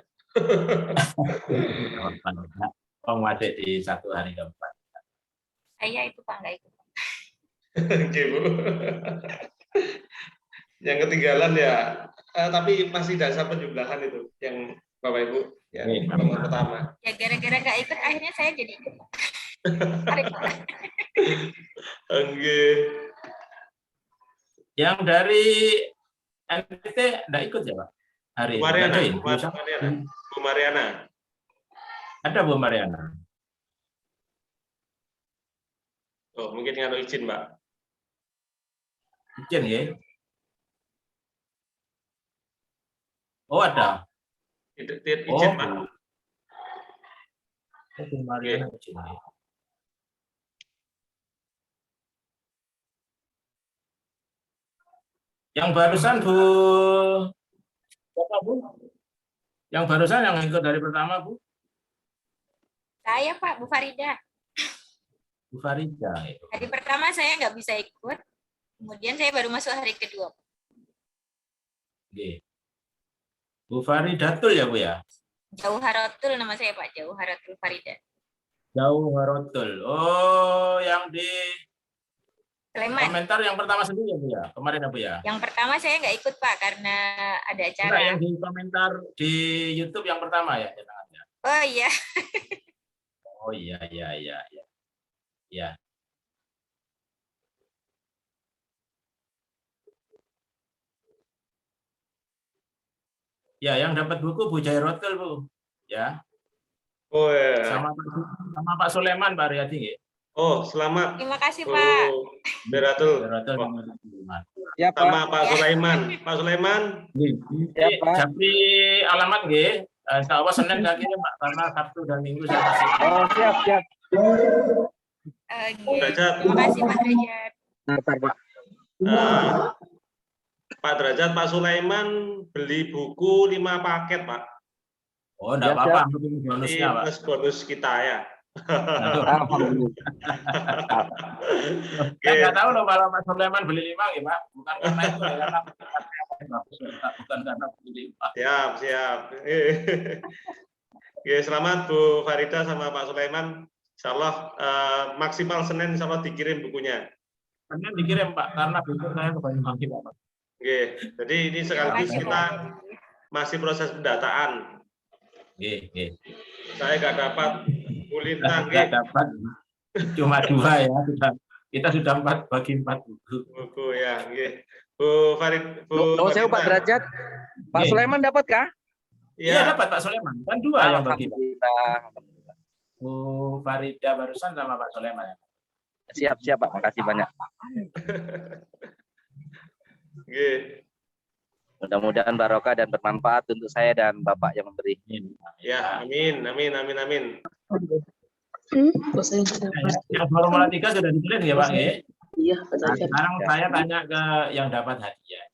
Oh, masih di 1 hari ke-4. Saya itu Pak nggak ikut. Oke Bu. Yang ketinggalan ya, tapi masih dasar penjumlahan itu yang Bapak Ibu ya, yang pertama. Ya gara-gara nggak ikut akhirnya saya jadi ikut. Oke. Yang dari NTT enggak ikut ya Pak? Hari Bu Mariana, ini. Bu Mariana. Ada Bu Mariana. Oh, mungkin ngaruh izin, Mbak. Izin ya. Oh, ada. Izin, Pak. Bu Mariana izin ya. Yang barusan Bu, siapa Bu? Yang barusan yang ikut dari pertama Bu? Saya Pak, Bu Farida. Bu Farida. Hari pertama saya nggak bisa ikut, kemudian saya baru masuk hari kedua. Oke. Bu Faridatul ya Bu ya? Jauharatul nama saya Pak, Jauharatul Farida. Jauh Harotul. Oh, yang di Sleman. komentar yang pertama sendiri ya Bu ya? Kemarin ya Bu ya? Yang pertama saya nggak ikut Pak karena ada acara. Enggak, yang di komentar di YouTube yang pertama ya? Oh iya. Oh iya, iya, iya. Ya. Ya, yang dapat buku Bu Jairotul Bu. Ya. Oh ya. Sama Pak Sulaiman Pak Riyadi ya. Oh, selamat. Terima kasih Pak. Beratul. Ya, Pak. Sama Pak Sulaiman. Pak Sulaiman. Ya, Pak. Jadi alamat nggih. Insya Allah Senin lagi Pak, karena Sabtu dan Minggu saya kasih. Oh, siap. Terima kasih Pak Derajat. Bentar, Pak. Pak Derajat, Pak Sulaiman beli buku 5 paket, Pak. Oh, enggak apa-apa, bonusnya, Pak. Plus bonus kita ya. Saya nggak tahu loh kalau Pak Sulaiman beli 5 ya, Pak. Bukan karena itu ya, karena bukan karena beli 5. Siap. Oke, selamat Bu Farida sama Pak Sulaiman. Insya Allah maksimal Senin insya Allah dikirim bukunya. Senin dikirim Pak, karena besok saya kebanyakan Pak. Oke, jadi ini sekaligus kita masih proses pendataan. Oke. Saya nggak dapat kulintang. Nggak dapat, cuma 2 ya. Kita sudah 4 bagi 4 buku ya. Bu Farid, Bu saya Pak Derajat. Pak Sulaiman dapat kah? Iya dapat Pak Sulaiman. Kan 2 yang bagi. Bu Farida barusan sama Pak Sulaiman. Siap Pak. Makasih banyak. Mudah-mudahan barokah dan bermanfaat untuk saya dan Bapak yang memberi. Ya, amin. Yang Formula 3 sudah ditulis ya Pak? Iya. Nah, sekarang saya tanya ke yang dapat hadiah.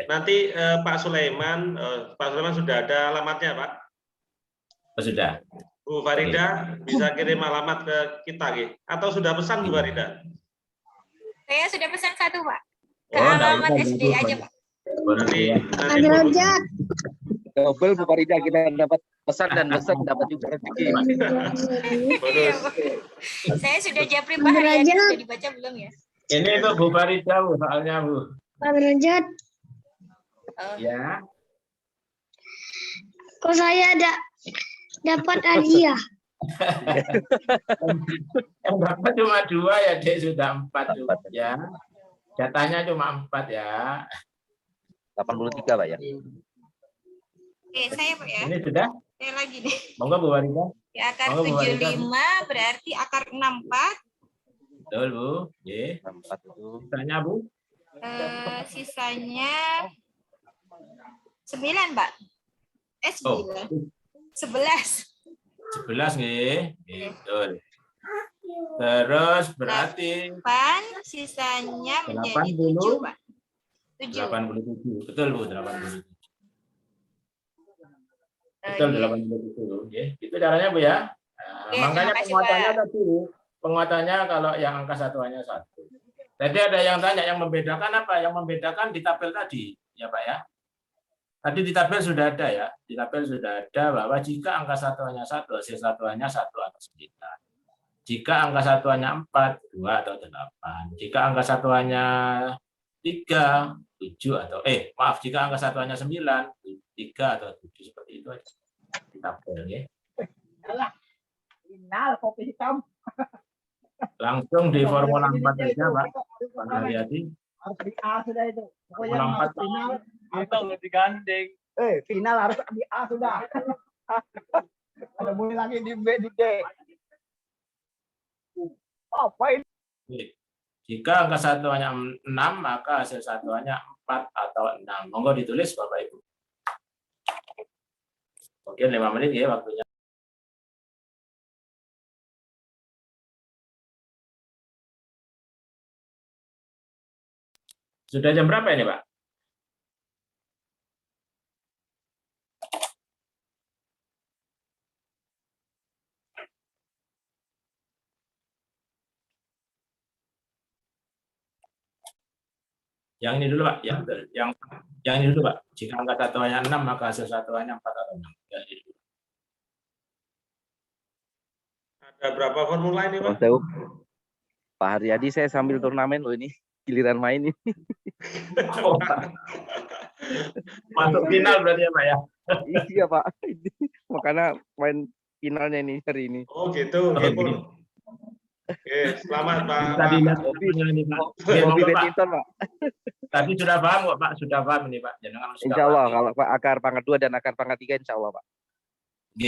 Nanti Pak Sulaiman sudah ada alamatnya Pak? Oh, sudah. Bu Farida bisa kirim alamat ke kita, atau sudah pesan Bu Farida? Saya sudah pesan 1 Pak. Ke alamat SD aja Pak. Nanti Derajat. Double Bu Farida, kita dapat pesan dan pesan dapat juga rezeki. Saya sudah japri Pak Haryadi, sudah dibaca belum ya? Ini untuk Bu Farida Bu, soalnya Bu. Pak Derajat. Ya. Kok saya dapat hadiah? Yang dapat cuma 2 ya, Dek, sudah 4 ya. Jatahnya cuma 4 ya. 83 Pak ya. Oke, saya Pak ya. Ini sudah? Saya lagi nih. Monggo Bu Farida. Ya, akar 75 berarti akar 64. Betul Bu. Nggih. 64 itu. Sisanya Bu? Sisanya 9 Pak. 9. 11. 11 nggih. Betul. Terus berarti 8 sisanya menjadi 7 Pak. 87. Betul Bu, 87. Betul 87 nggih. Itu caranya Bu ya. Nah, makanya penguatannya tadi Bu. Penguatannya kalau yang angka satuannya 1. Tadi ada yang tanya yang membedakan apa? Yang membedakan di tabel tadi, ya Pak ya. Tadi di tabel sudah ada ya. Di tabel sudah ada bahwa jika angka satuannya 1, hasil satuannya 1 atau 9. Jika angka satuannya 4, 2 atau 8. Jika angka satuannya 3, 7 atau jika angka satuannya 9, 3 atau 7 seperti itu aja. Di tabel ya. Final kopi hitam. Langsung di formula 4 saja Pak. Pak Haryadi. Harus di A sudah itu. Pokoknya Formula 4 final atau digandeng. Final harus di A sudah. Ada mulai lagi di B di D. Apa ini? Jika angka satuannya 6, maka hasil satuannya 4 atau 6. Monggo ditulis Bapak Ibu. Mungkin 5 menit ya waktunya. Sudah jam berapa ini, Pak? Yang ini dulu, Pak. Yang ini dulu, Pak. Jika angka satuannya 6, maka hasil satuannya 4 atau 6. Ada berapa formula ini, Pak? Tahu. Pak Haryadi, saya sambil turnamen loh ini. Giliran main ini. Masuk final berarti ya Pak ya? Iya Pak. Makanya main finalnya ini hari ini. Oh gitu. Oke, selamat Pak. Tadi ini Pak. Hobi badminton Pak. Tadi sudah paham kok Pak, sudah paham ini Pak. Jangan Insya Allah kalau Pak akar pangkat 2 dan akar pangkat 3 Insya Allah Pak. G.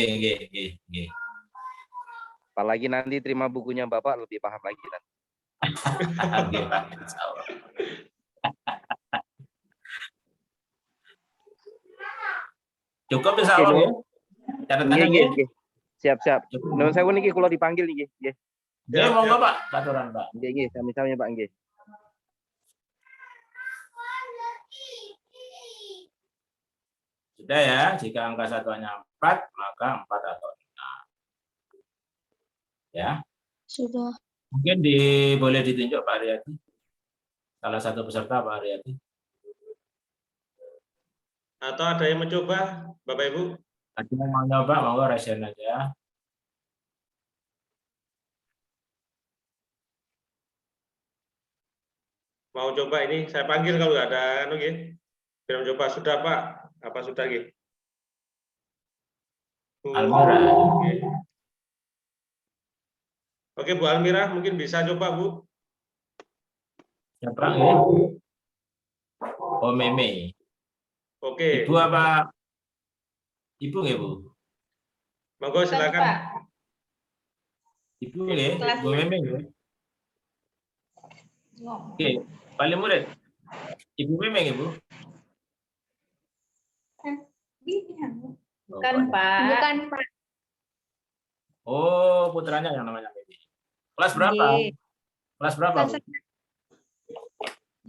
Apalagi nanti terima bukunya Bapak lebih paham lagi nanti. Oke Pak, Insya Allah. Cukup Insya Allah ya. Catatannya nggih. Siap. Nuwun sewu niki kula dipanggil niki, nggih. Nggih, monggo Pak, baturan Pak. Nggih, sami-sami Pak nggih. Sudah ya, jika angka satuannya 4, maka 4 atau 6. Ya. Sudah. Mungkin boleh ditunjuk Pak Haryadi. Salah satu peserta Pak Haryadi. Atau ada yang mencoba, Bapak Ibu? Ada yang mau nyoba, monggo resen aja. Mau coba ini, saya panggil kalau nggak ada, biar coba. Sudah Pak, apa sudah gitu? Almira. Oke Bu Almira, mungkin bisa coba Bu. Siapa ya? Oh Meme. Oke. Ibu apa? Ibu nggak Bu? Monggo silakan. Ibu nggak? Bu Meme nggak? Oke, paling murid. Ibu Meme nggak Bu? Bukan Pak. Oh, putranya yang namanya Meme. Kelas berapa? Kelas berapa?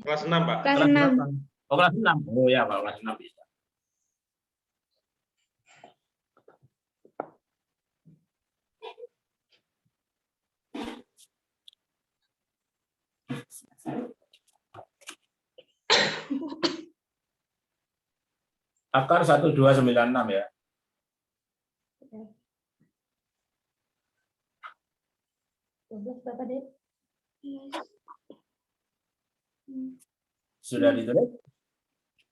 Kelas 6 Pak. Kelas 6. Oh, kelas 6. Oh ya Pak, kelas 6 bisa. Akar 1296 ya. Berapa deh? Sudah ditulis?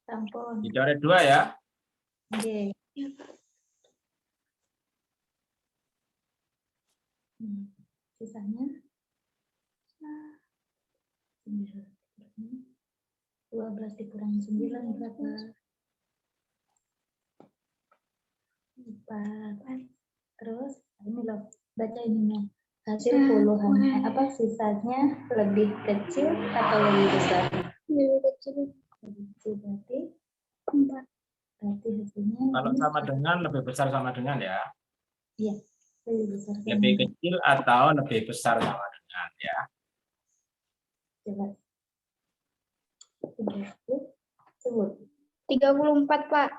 Tampon. Dicoret 2 ya. Oke. Sisanya 12 dikurangi 9 berapa? 4. Terus ini loh, baca ininya. Hasil puluhannya apa sisanya lebih kecil atau lebih besar? Lebih kecil. Lebih kecil berarti 4. Berarti hasilnya Kalau sama dengan, lebih besar sama dengan ya. Iya, lebih besar. Lebih kecil atau lebih besar sama dengan ya. Coba. Sebut. 34 Pak.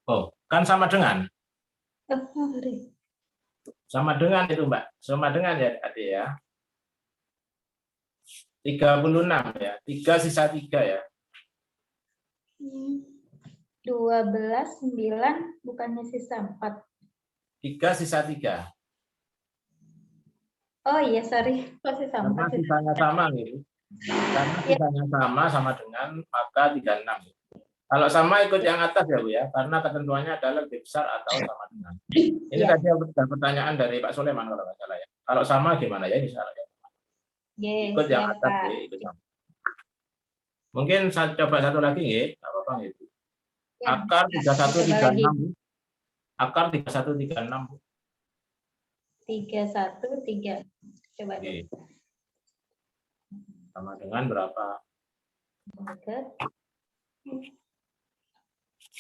Oh, kan sama dengan. Oh, Sama dengan itu Mbak. Sama dengan ya adik ya. 36 ya. 3 sisa 3 ya. 12, 9 bukannya sisa 4. 3 sisa 3. Oh iya, sorry. Kok sisa 4? Karena sisanya sama gitu. Karena sisanya sama dengan maka 36. Kalau sama ikut yang atas ya Bu ya, karena ketentuannya adalah lebih besar atau sama dengan. Ini tadi ada pertanyaan dari Pak Soleman kalau nggak salah ya. Kalau sama gimana ya misalnya? Ikut yang atas ya, ikut yang. Mungkin saya coba satu lagi ya, nggak apa-apa gitu. Akar 3136. Akar 3136. 313. Coba deh. Sama dengan berapa?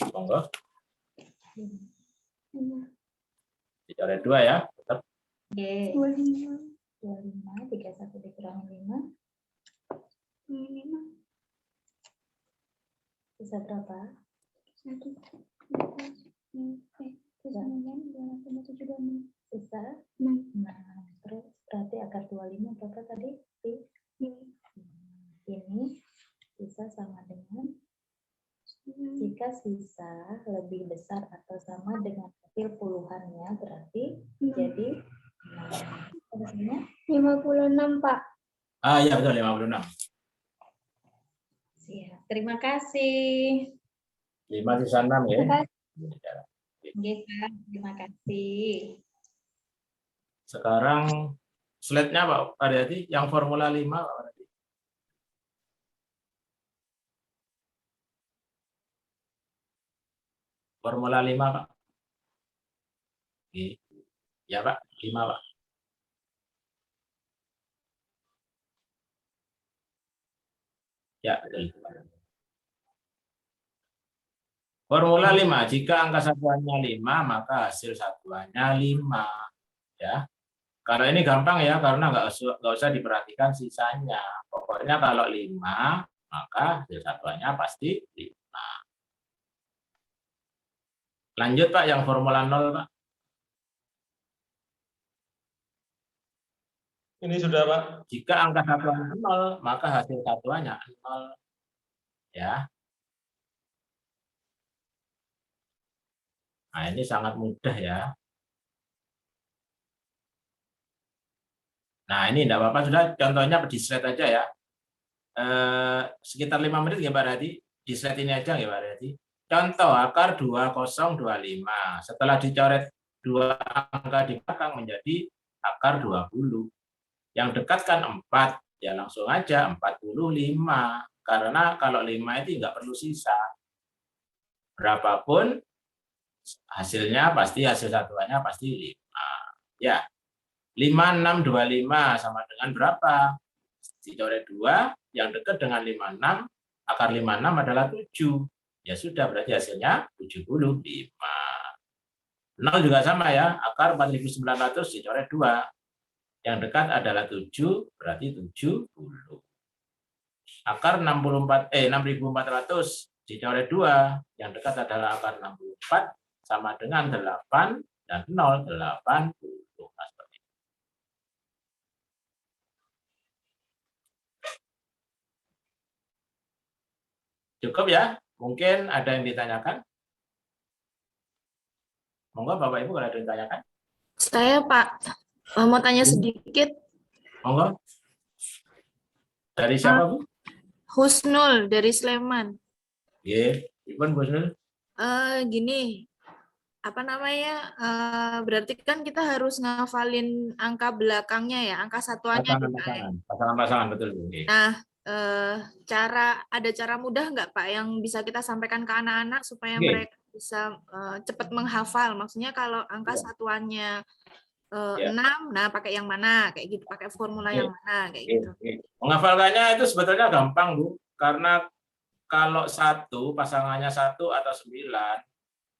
Monggo. Dicoret 2 ya, tetap. 25. 31 dikurangi 5. Bisa berapa? 1. Bisa 6. Nah, terus berarti akar 25 berapa tadi? Ini bisa sama dengan jika sisa lebih besar atau sama dengan hasil puluhannya berarti jadi 6 Hasilnya 56, Pak. Ah, iya betul 56. siap. Terima kasih. 5 sisa 6 ya. Oke, Pak. Terima kasih. Sekarang slide-nya Pak Aryati yang formula 5 Pak Aryati. Formula 5 Pak. Oke. Ya Pak, 5 Pak. Ya, betul. Formula 5, jika angka satuannya 5, maka hasil satuannya 5. Ya. Kalau ini gampang ya, karena nggak usah diperhatikan sisanya. Pokoknya kalau 5, maka hasil satuannya pasti 5. Lanjut Pak, yang formula 0 Pak. Ini sudah Pak. Jika angka satuannya 0, maka hasil satuannya 0. Ya. Nah, ini sangat mudah ya. Nah, ini enggak apa-apa, sudah contohnya di slide aja ya. Sekitar 5 menit ya Pak Radi. Di slide ini aja ya Pak Radi. Contoh akar 2025. Setelah dicoret 2 angka di belakang menjadi akar 20. Yang dekat kan 4. Ya langsung aja 45. Karena kalau 5 itu enggak perlu sisa. Berapapun hasilnya pasti hasil satuannya pasti 5. Ya. 5625 sama dengan berapa? Dicoret 2, yang dekat dengan 56, akar 56 adalah 7. Ya sudah, berarti hasilnya 75. 0 juga sama ya, akar 4900 dicoret 2. Yang dekat adalah 7, berarti 70. Akar 6400 dicoret 2, yang dekat adalah akar 64, sama dengan 8 dan 0, 80. Cukup ya? Mungkin ada yang ditanyakan? Monggo Bapak Ibu kalau ada yang ditanyakan. Saya Pak, mau tanya sedikit. Monggo. Dari siapa Bu? Husnul dari Sleman. Iya, Ibu Husnul. Gini, apa namanya? Berarti kan kita harus ngafalin angka belakangnya ya, angka satuannya. Pasangan-pasangan, betul Bu. Nah, ada cara mudah nggak Pak yang bisa kita sampaikan ke anak-anak supaya mereka bisa cepat menghafal? Maksudnya kalau angka satuannya 6, nah pakai yang mana? Kayak gitu, pakai formula yang mana? Kayak gitu. Menghafalkannya itu sebetulnya gampang Bu, karena kalau 1 pasangannya 1 atau 9,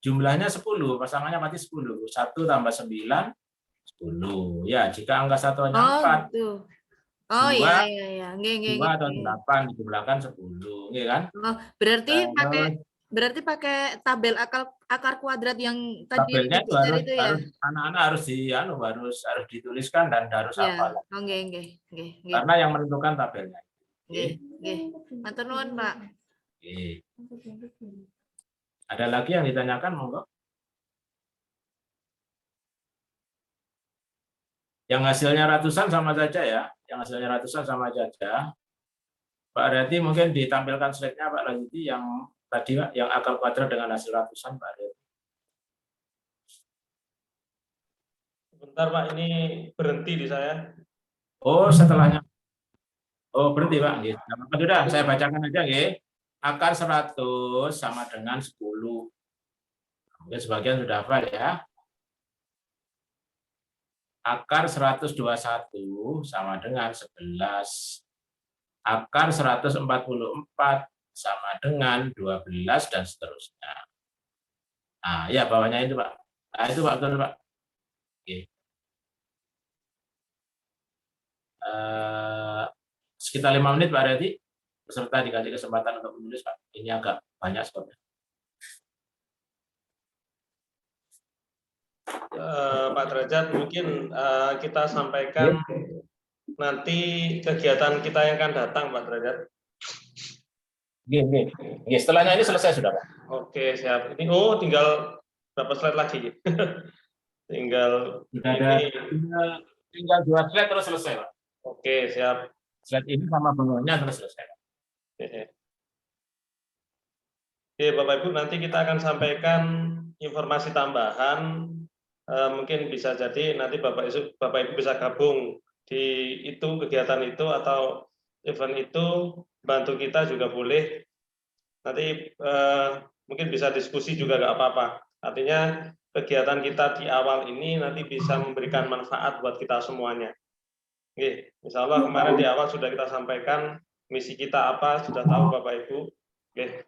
jumlahnya 10, pasangannya mati 10. 1 tambah 9, 10. Ya, jika angka satuannya 4. Gitu. 2 iya. 2 atau 8 dijumlahkan 10, ya kan? Oh, berarti pakai tabel akar kuadrat yang tadi tabelnya itu ya. Anak-anak harus dituliskan dan harus hafal. Nggih. Karena yang menentukan tabelnya. Nggih. Matur nuwun, Pak. Ada lagi yang ditanyakan, monggo? Yang hasilnya ratusan sama saja ya. Yang hasilnya ratusan sama saja. Pak Aryati mungkin ditampilkan slide-nya Pak Lanjuti yang tadi Pak, yang akar kuadrat dengan hasil ratusan Pak Aryati. Bentar Pak, ini berhenti di saya. Oh, setelahnya. Oh, berhenti Pak. Sudah, saya bacakan aja ya. Akar 100 sama dengan 10. Mungkin sebagian sudah hafal ya. Akar 121 sama dengan 11. Akar 144 sama dengan 12 dan seterusnya. Nah, ya bawahnya itu Pak. Nah, itu Pak, betul Pak. Oke. Sekitar 5 menit Pak Aryati. Peserta dikasih kesempatan untuk menulis Pak. Ini agak banyak sebabnya. Pak Derajat, mungkin kita sampaikan nanti kegiatan kita yang akan datang, Pak Derajat. Setelahnya ini selesai sudah, Pak. Oke, siap. Ini tinggal berapa slide lagi? Tinggal sudah ada tinggal 2 slide terus selesai, Pak. Oke, siap. Slide ini sama bengongnya terus selesai. Oke, Bapak Ibu, nanti kita akan sampaikan informasi tambahan. Mungkin bisa jadi nanti Bapak Ibu bisa gabung di itu, kegiatan itu atau event itu, bantu kita juga boleh. Nanti mungkin bisa diskusi juga nggak apa-apa. Artinya kegiatan kita di awal ini nanti bisa memberikan manfaat buat kita semuanya. Oke, insya Allah kemarin di awal sudah kita sampaikan misi kita apa, sudah tahu Bapak Ibu. Oke.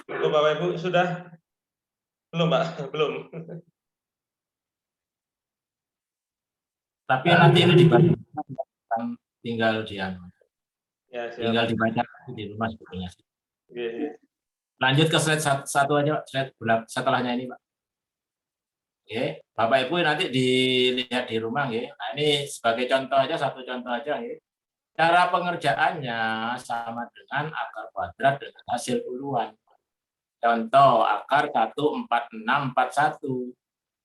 Untuk Bapak Ibu sudah? Belum, Pak? Belum. Tapi nanti ini dibaca, tinggal Ya, tinggal dibaca di rumah sebetulnya. Oke. Lanjut ke slide satu aja, Pak. Slide setelahnya ini, Pak. Oke, Bapak Ibu nanti dilihat di rumah, ya. Nah, ini sebagai contoh aja, satu contoh aja, ya. Cara pengerjaannya sama dengan akar kuadrat dengan hasil puluhan. Contoh, akar 14641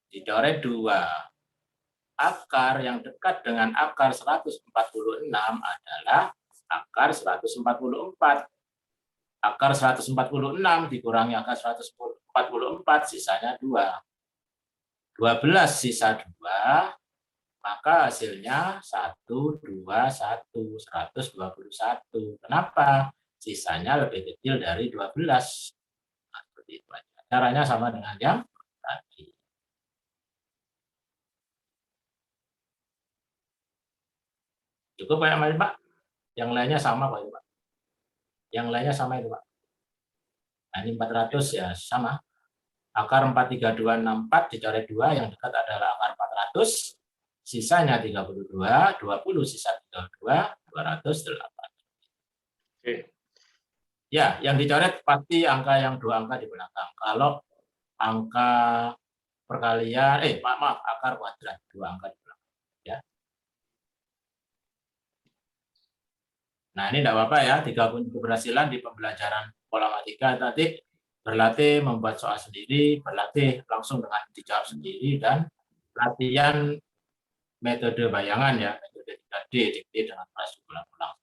dicoret 2. Akar yang dekat dengan akar 146 adalah akar 144. Akar 146 dikurangi akar 144, sisanya 2. 12 sisa 2, maka hasilnya 121, 121. Kenapa? Sisanya lebih kecil dari 12. Nah, seperti itu aja. Caranya sama dengan yang tadi. Cukup Pak? Yang lainnya sama Pak? Yang lainnya sama itu Pak? Nah, ini 400 ya sama. Akar 43264 dicoret 2, yang dekat adalah akar 400. Sisanya 32, 20 sisa 32, 208. Oke. Ya, yang dicoret pasti angka yang 2 angka di belakang. Kalau angka perkalian, maaf, akar kuadrat 2 angka di belakang. Ya. Nah, ini tidak apa-apa ya, 3 kunci keberhasilan di pembelajaran pola matematika tadi, berlatih membuat soal sendiri, berlatih langsung dengan dijawab sendiri, dan latihan metode bayangan ya, metode 3D, dikte dengan kelas ulang-ulang.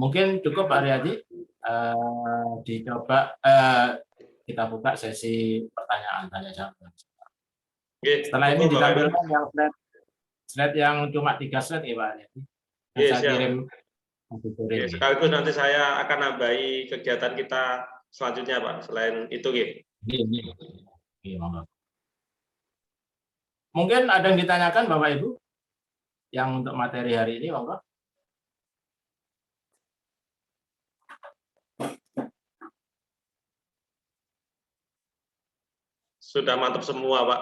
Mungkin cukup Pak Riyadi, dicoba kita buka sesi pertanyaan tanya jawab. Setelah ini ditampilkan yang slide yang cuma 3 slide ya Pak Riyadi. Saya kirim. Sekaligus nanti saya akan nambahi kegiatan kita selanjutnya Pak, selain itu gitu. Mungkin ada yang ditanyakan Bapak Ibu yang untuk materi hari ini, monggo. Sudah mantap semua Pak.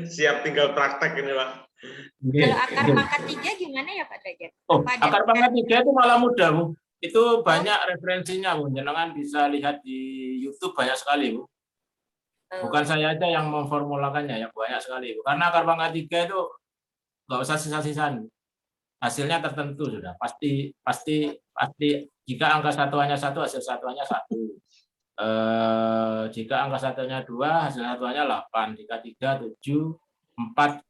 Siap tinggal praktek ini Pak. Kalau akar pangkat 3 gimana ya Pak Derajat? Akar pangkat 3 itu malah mudah Bu. Itu banyak referensinya Bu. Jangan bisa lihat di YouTube, banyak sekali Bu. Bukan saya aja yang memformulakannya, ya banyak sekali Bu. Karena akar pangkat 3 itu nggak usah sisa-sisaan. Hasilnya tertentu sudah. Pasti jika angka satuannya 1, hasil satuannya 1. Jika angka satuannya 2, hasil satuannya 8. Jika 3, 7, 4,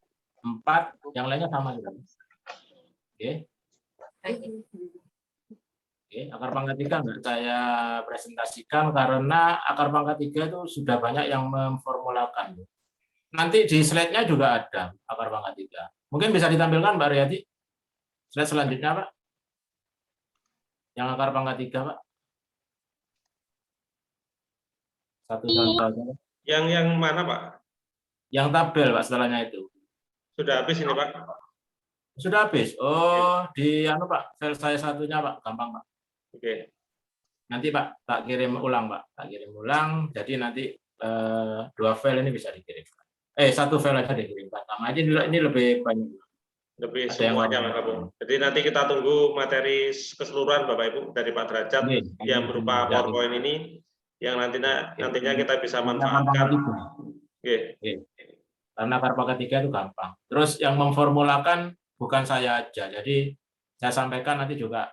yang lainnya sama juga. Oke. Oke, akar pangkat 3 enggak saya presentasikan karena akar pangkat 3 itu sudah banyak yang memformulakan. Nanti di slide-nya juga ada akar pangkat 3. Mungkin bisa ditampilkan Mbak Riyadi. Slide selanjutnya, Pak. Yang akar pangkat 3, Pak. Satu contoh aja. Yang mana, Pak? Yang tabel, Pak, setelahnya itu. Sudah habis ini, Pak? Sudah habis. Oh, di Pak, file saya satunya, Pak, gampang, Pak. Oke. Nanti Pak, tak kirim ulang, Pak. Tak kirim ulang, jadi nanti 2 file ini bisa dikirimkan. 1 file aja dikirimkan. Sama aja ini lebih banyak. Lebih semuanya, Pak Kabu. Jadi nanti kita tunggu materi keseluruhan Bapak Ibu dari Pak Derajat yang berupa PowerPoint ini, yang nantinya kita bisa manfaatkan. Oke. Karena akar pangkat 3 itu gampang. Terus yang memformulakan bukan saya aja. Jadi saya sampaikan nanti juga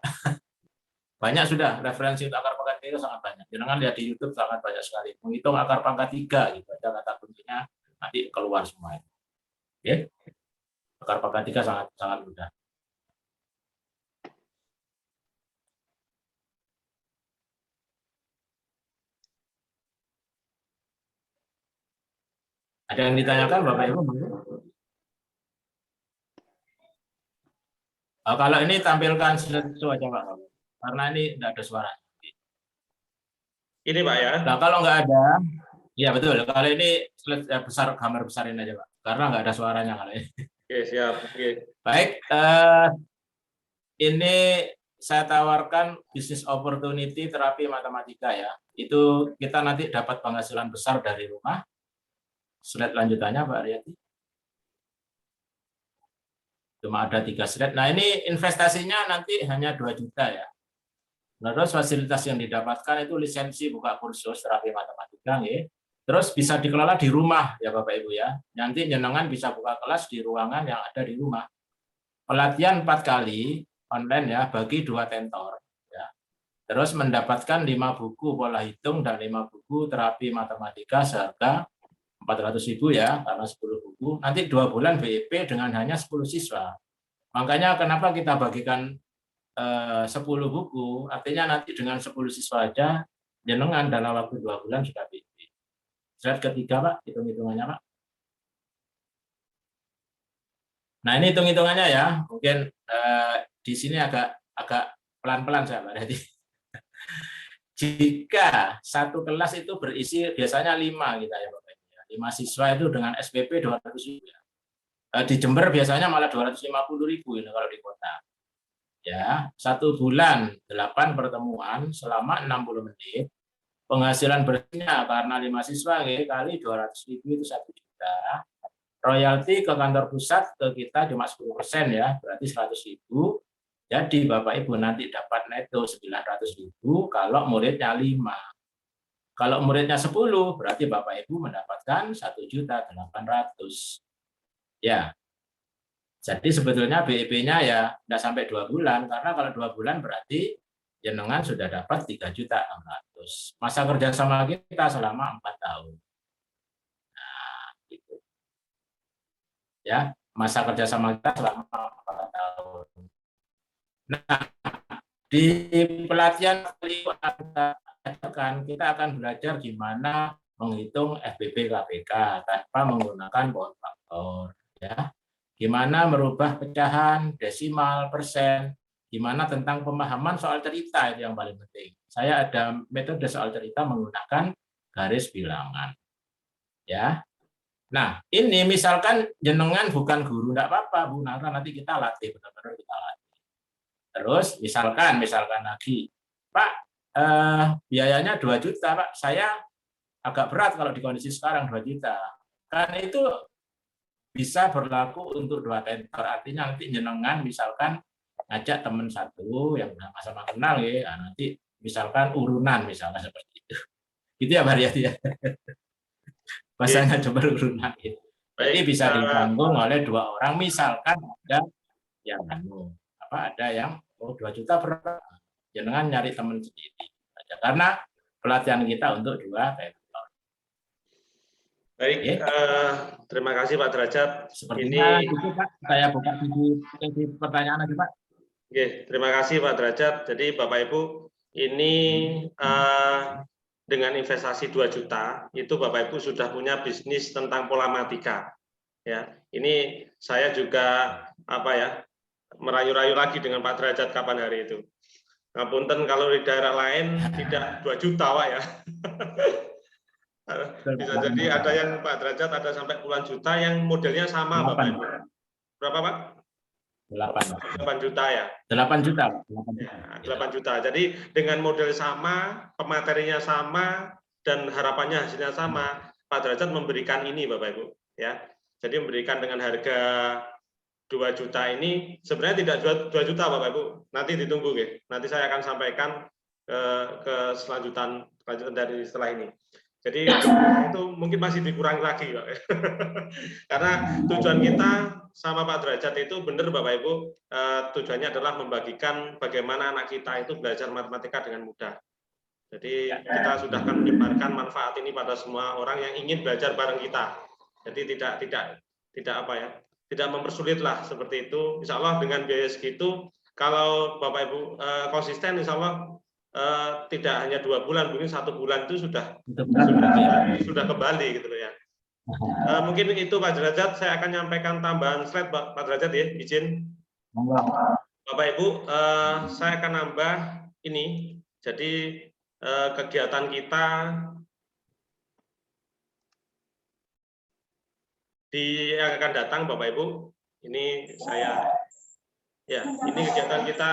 banyak sudah referensi untuk akar pangkat 3 sangat banyak. Jangan lihat di YouTube sangat banyak sekali. Menghitung akar pangkat 3 gitu aja kata kuncinya nanti keluar semua. Oke. Akar pangkat 3 sangat mudah. Ada yang ditanyakan Bapak Ibu? Kalau ini tampilkan slideshow aja Pak, karena ini tidak ada suara. Ini Pak ya? Nah kalau nggak ada, ya betul. Kalau ini slide besar, gambar besarin aja Pak, karena nggak ada suaranya kalau ini. Oke siap. Oke. Baik, ini saya tawarkan bisnis opportunity terapi matematika ya. Itu kita nanti dapat penghasilan besar dari rumah. Slide lanjutannya Pak Riyati. Cuma ada 3 slide. Nah ini investasinya nanti hanya 2 juta ya. Nah, terus fasilitas yang didapatkan itu lisensi buka kursus terapi matematika, ya. Terus bisa dikelola di rumah ya Bapak Ibu ya. Nanti jenengan bisa buka kelas di ruangan yang ada di rumah. Pelatihan 4 kali online ya bagi 2 tentor. Ya. Terus mendapatkan 5 buku pola hitung dan 5 buku terapi matematika seharga 400.000 ya, karena 10 buku. Nanti 2 bulan BIP dengan hanya 10 siswa. Makanya kenapa kita bagikan 10 buku, artinya nanti dengan 10 siswa aja, jenengan dalam waktu 2 bulan sudah BIP. Slide ketiga Pak, hitung-hitungannya Pak. Nah ini hitung-hitungannya ya, mungkin di sini agak pelan-pelan saya Pak. Jadi jika satu kelas itu berisi biasanya 5 kita ya Bapak. 5 siswa itu dengan SPP 200.000 ya. Di Jember biasanya malah 250.000 ini kalau di kota. Ya, 1 bulan 8 pertemuan selama 60 menit. Penghasilan bersihnya karena 5 siswa kali 200.000 itu 1 juta. Royalti ke kantor pusat ke kita cuma 10% ya, berarti 100.000. Jadi Bapak Ibu nanti dapat neto 900.000 kalau muridnya 5. Kalau muridnya 10, berarti Bapak Ibu mendapatkan 1.800.000. Ya. Jadi sebetulnya BIP-nya ya tidak sampai 2 bulan, karena kalau 2 bulan berarti jenengan sudah dapat 3.600.000. Masa kerja sama kita selama 4 tahun. Nah, gitu. Ya, masa kerja sama kita selama 4 tahun. Nah, di pelatihan kita akan belajar gimana menghitung FBB KPK tanpa menggunakan power faktor, ya. Gimana merubah pecahan, desimal, persen, gimana tentang pemahaman soal cerita itu yang paling penting. Saya ada metode soal cerita menggunakan garis bilangan, ya. Nah, ini misalkan jenengan bukan guru, enggak apa-apa, Bu Nara, nanti kita latih, benar-benar kita latih. Terus misalkan lagi, Pak, biayanya 2 juta, Pak. Saya agak berat kalau di kondisi sekarang 2 juta. Karena itu bisa berlaku untuk 2 tentor. Artinya nanti jenengan misalkan ngajak teman 1 yang sama kenal ya, nanti misalkan urunan misalnya seperti itu. Itu ya Bariyati ya. Bahasanya coba urunan itu. Jadi bisa ditanggung oleh 2 orang, misalkan ada yang ada yang 2 juta per jenengan nyari teman sendiri aja, karena pelatihan kita untuk 2 tentor. Baik, terima kasih Pak Derajat. Sepertinya itu Pak, saya buka di pertanyaan lagi Pak. Oke, terima kasih Pak Derajat. Jadi Bapak Ibu, ini dengan investasi 2 juta, itu Bapak Ibu sudah punya bisnis tentang polamatika. Ya, ini saya juga merayu-rayu lagi dengan Pak Derajat kapan hari itu. Ngapunten kalau di daerah lain tidak 2 juta Pak ya. Bisa jadi ada yang Pak Derajat ada sampai puluhan juta yang modelnya sama 8. Bapak Ibu. Berapa Pak? 8 juta ya. 8 juta. 8 juta. Jadi dengan model sama, pematerinya sama, dan harapannya hasilnya sama, Pak Derajat memberikan ini Bapak Ibu. Ya. Jadi memberikan dengan harga 2 juta ini sebenarnya tidak 2 juta Bapak Ibu. Nanti ditunggu ya. Nanti saya akan sampaikan ke kelanjutan dari setelah ini. Jadi itu mungkin masih dikurangi lagi, Pak. Karena tujuan kita sama Pak Derajat itu benar, Bapak Ibu, tujuannya adalah membagikan bagaimana anak kita itu belajar matematika dengan mudah. Jadi kita sudah akan menyebarkan manfaat ini pada semua orang yang ingin belajar bareng kita. Jadi tidak apa ya, tidak mempersulit lah seperti itu. Insya Allah dengan biaya segitu, kalau Bapak Ibu konsisten, Insya Allah tidak hanya 2 bulan, mungkin 1 bulan itu sudah kembali gitu loh ya. Mungkin itu Pak Derajat, saya akan nyampaikan tambahan slide Pak Derajat ya, izin. Bapak Ibu, saya akan nambah ini. Jadi kegiatan kita yang akan datang Bapak Ibu, ini saya ya, ini kegiatan kita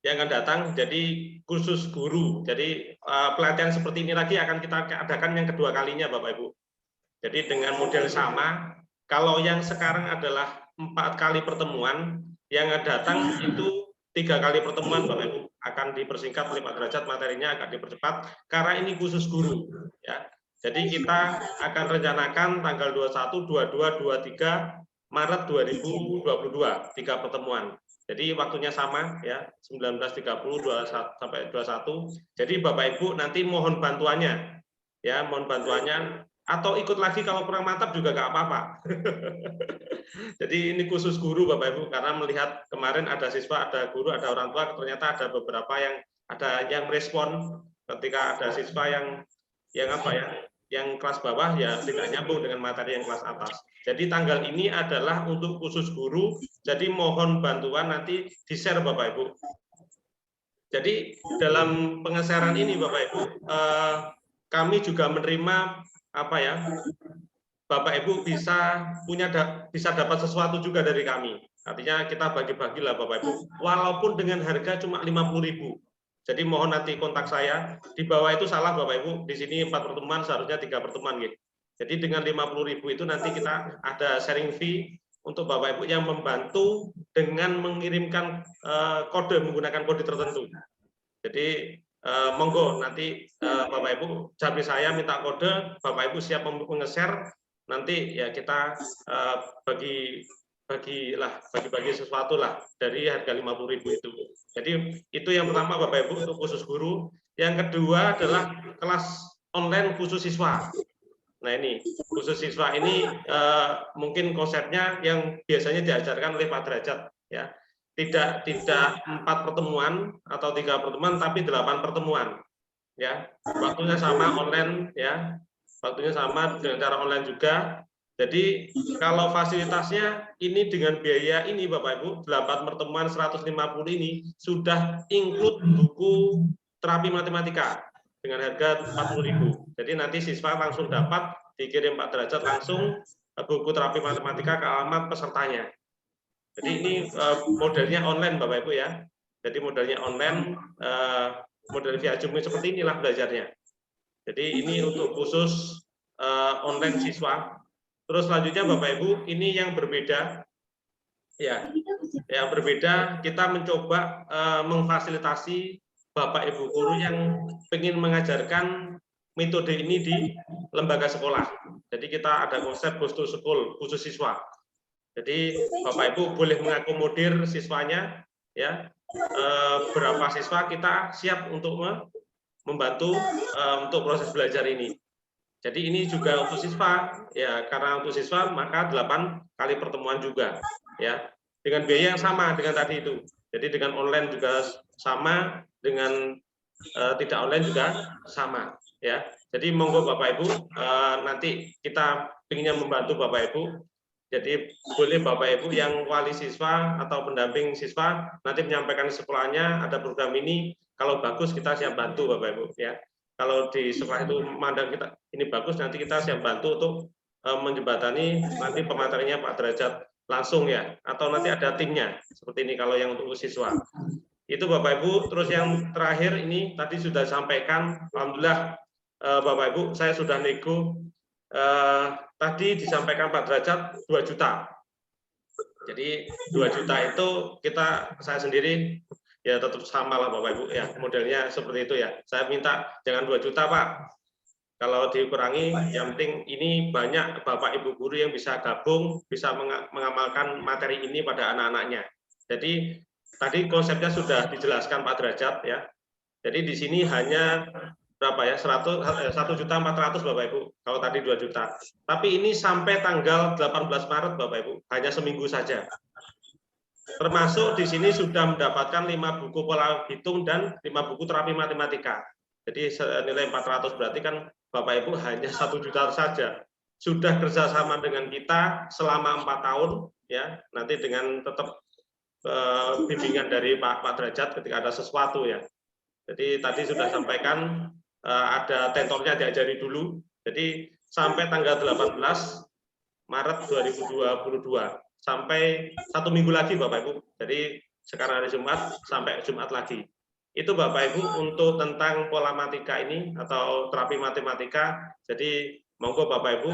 yang akan datang, jadi khusus guru. Jadi pelatihan seperti ini lagi akan kita adakan yang kedua kalinya Bapak Ibu. Jadi dengan model sama, kalau yang sekarang adalah 4 kali pertemuan, yang datang itu 3 kali pertemuan Bapak Ibu, akan dipersingkat oleh Pak Derajat, materinya akan dipercepat karena ini khusus guru ya. Jadi kita akan rencanakan tanggal 21, 22, 23 Maret 2022, 3 pertemuan. Jadi waktunya sama ya, 19.30 sampai 21. Jadi Bapak Ibu nanti mohon bantuannya ya, mohon bantuannya, atau ikut lagi kalau kurang mantap juga nggak apa-apa. Jadi ini khusus guru Bapak Ibu, karena melihat kemarin ada siswa, ada guru, ada orang tua, ternyata ada beberapa yang merespon ketika ada siswa yang apa ya, yang kelas bawah ya tidak nyambung dengan materi yang kelas atas. Jadi tanggal ini adalah untuk khusus guru, jadi mohon bantuan nanti di-share Bapak Ibu. Jadi dalam pengesaran ini Bapak Ibu, kami juga menerima apa ya, Bapak Ibu bisa dapat sesuatu juga dari kami. Artinya kita bagi-bagilah Bapak Ibu, walaupun dengan harga cuma 50.000. Jadi mohon nanti kontak saya, di bawah itu salah Bapak Ibu, di sini 4 pertemuan seharusnya 3 pertemuan gitu. Jadi dengan 50.000 itu nanti kita ada sharing fee untuk Bapak Ibu yang membantu dengan mengirimkan kode, menggunakan kode tertentu. Jadi monggo nanti Bapak Ibu, jambi saya minta kode, Bapak Ibu siap nge-share, nanti ya kita bagi sesuatu lah dari harga 50.000 itu. Jadi itu yang pertama Bapak Ibu untuk khusus guru. Yang kedua adalah kelas online khusus siswa. Nah ini khusus siswa ini mungkin konsepnya yang biasanya diajarkan oleh Pak Derajat ya. Tidak 4 pertemuan atau 3 pertemuan, tapi 8 pertemuan ya. Waktunya sama online ya. Waktunya sama dengan cara online juga. Jadi kalau fasilitasnya ini dengan biaya ini Bapak Ibu, 8 pertemuan 150 ini sudah include buku terapi matematika dengan harga 40.000. Jadi nanti siswa langsung dapat dikirim Pak Derajat langsung buku terapi matematika ke alamat pesertanya. Jadi ini modelnya online Bapak Ibu ya. Jadi modelnya online, model via Zoom seperti inilah belajarnya. Jadi ini untuk khusus online siswa. Terus selanjutnya Bapak Ibu, ini yang berbeda ya. Yang berbeda, kita mencoba memfasilitasi Bapak Ibu guru yang ingin mengajarkan metode ini di lembaga sekolah. Jadi kita ada konsep Goes to School khusus siswa. Jadi Bapak Ibu boleh mengakomodir siswanya ya. Berapa siswa kita siap untuk membantu untuk proses belajar ini. Jadi ini juga untuk siswa ya, karena untuk siswa maka 8 kali pertemuan juga ya, dengan biaya yang sama dengan tadi itu. Jadi dengan online juga sama, dengan tidak online juga sama ya. Jadi monggo Bapak Ibu, nanti kita inginnya membantu Bapak Ibu. Jadi boleh Bapak Ibu yang wali siswa atau pendamping siswa nanti menyampaikan di sekolahnya ada program ini, kalau bagus kita siap bantu Bapak Ibu ya. Kalau di sekolah itu memandang kita ini bagus, nanti kita siap bantu untuk menjembatani nanti pematerinya Pak Derajat langsung ya, atau nanti ada timnya seperti ini kalau yang untuk siswa. Itu Bapak Ibu. Terus yang terakhir ini tadi sudah disampaikan, alhamdulillah Bapak Ibu saya sudah nego. Tadi disampaikan Pak Derajat 2 juta. Jadi 2 juta itu saya sendiri ya tetap sama lah Bapak Ibu ya, modelnya seperti itu ya. Saya minta jangan 2 juta Pak, Kalau dikurangi, yang penting ini banyak Bapak Ibu guru yang bisa gabung, bisa mengamalkan materi ini pada anak-anaknya. Jadi tadi konsepnya sudah dijelaskan Pak Derajat ya. Jadi di sini hanya berapa ya? 1.400.000 Bapak Ibu. Kalau tadi 2 juta. Tapi ini sampai tanggal 18 Maret Bapak Ibu, hanya seminggu saja. Termasuk di sini sudah mendapatkan 5 buku pola hitung dan 5 buku terapi matematika. Jadi nilai 400 berarti kan Bapak Ibu hanya 1 juta saja. Sudah kerjasama dengan kita selama 4 tahun ya. Nanti dengan tetap bimbingan dari Pak Derajat ketika ada sesuatu ya. Jadi tadi sudah sampaikan ada tentornya diajari dulu. Jadi sampai tanggal 18 Maret 2022 sampai 1 minggu lagi Bapak Ibu. Jadi sekarang hari Jumat sampai Jumat lagi. Itu Bapak Ibu untuk tentang pola matematika ini atau terapi matematika. Jadi monggo Bapak Ibu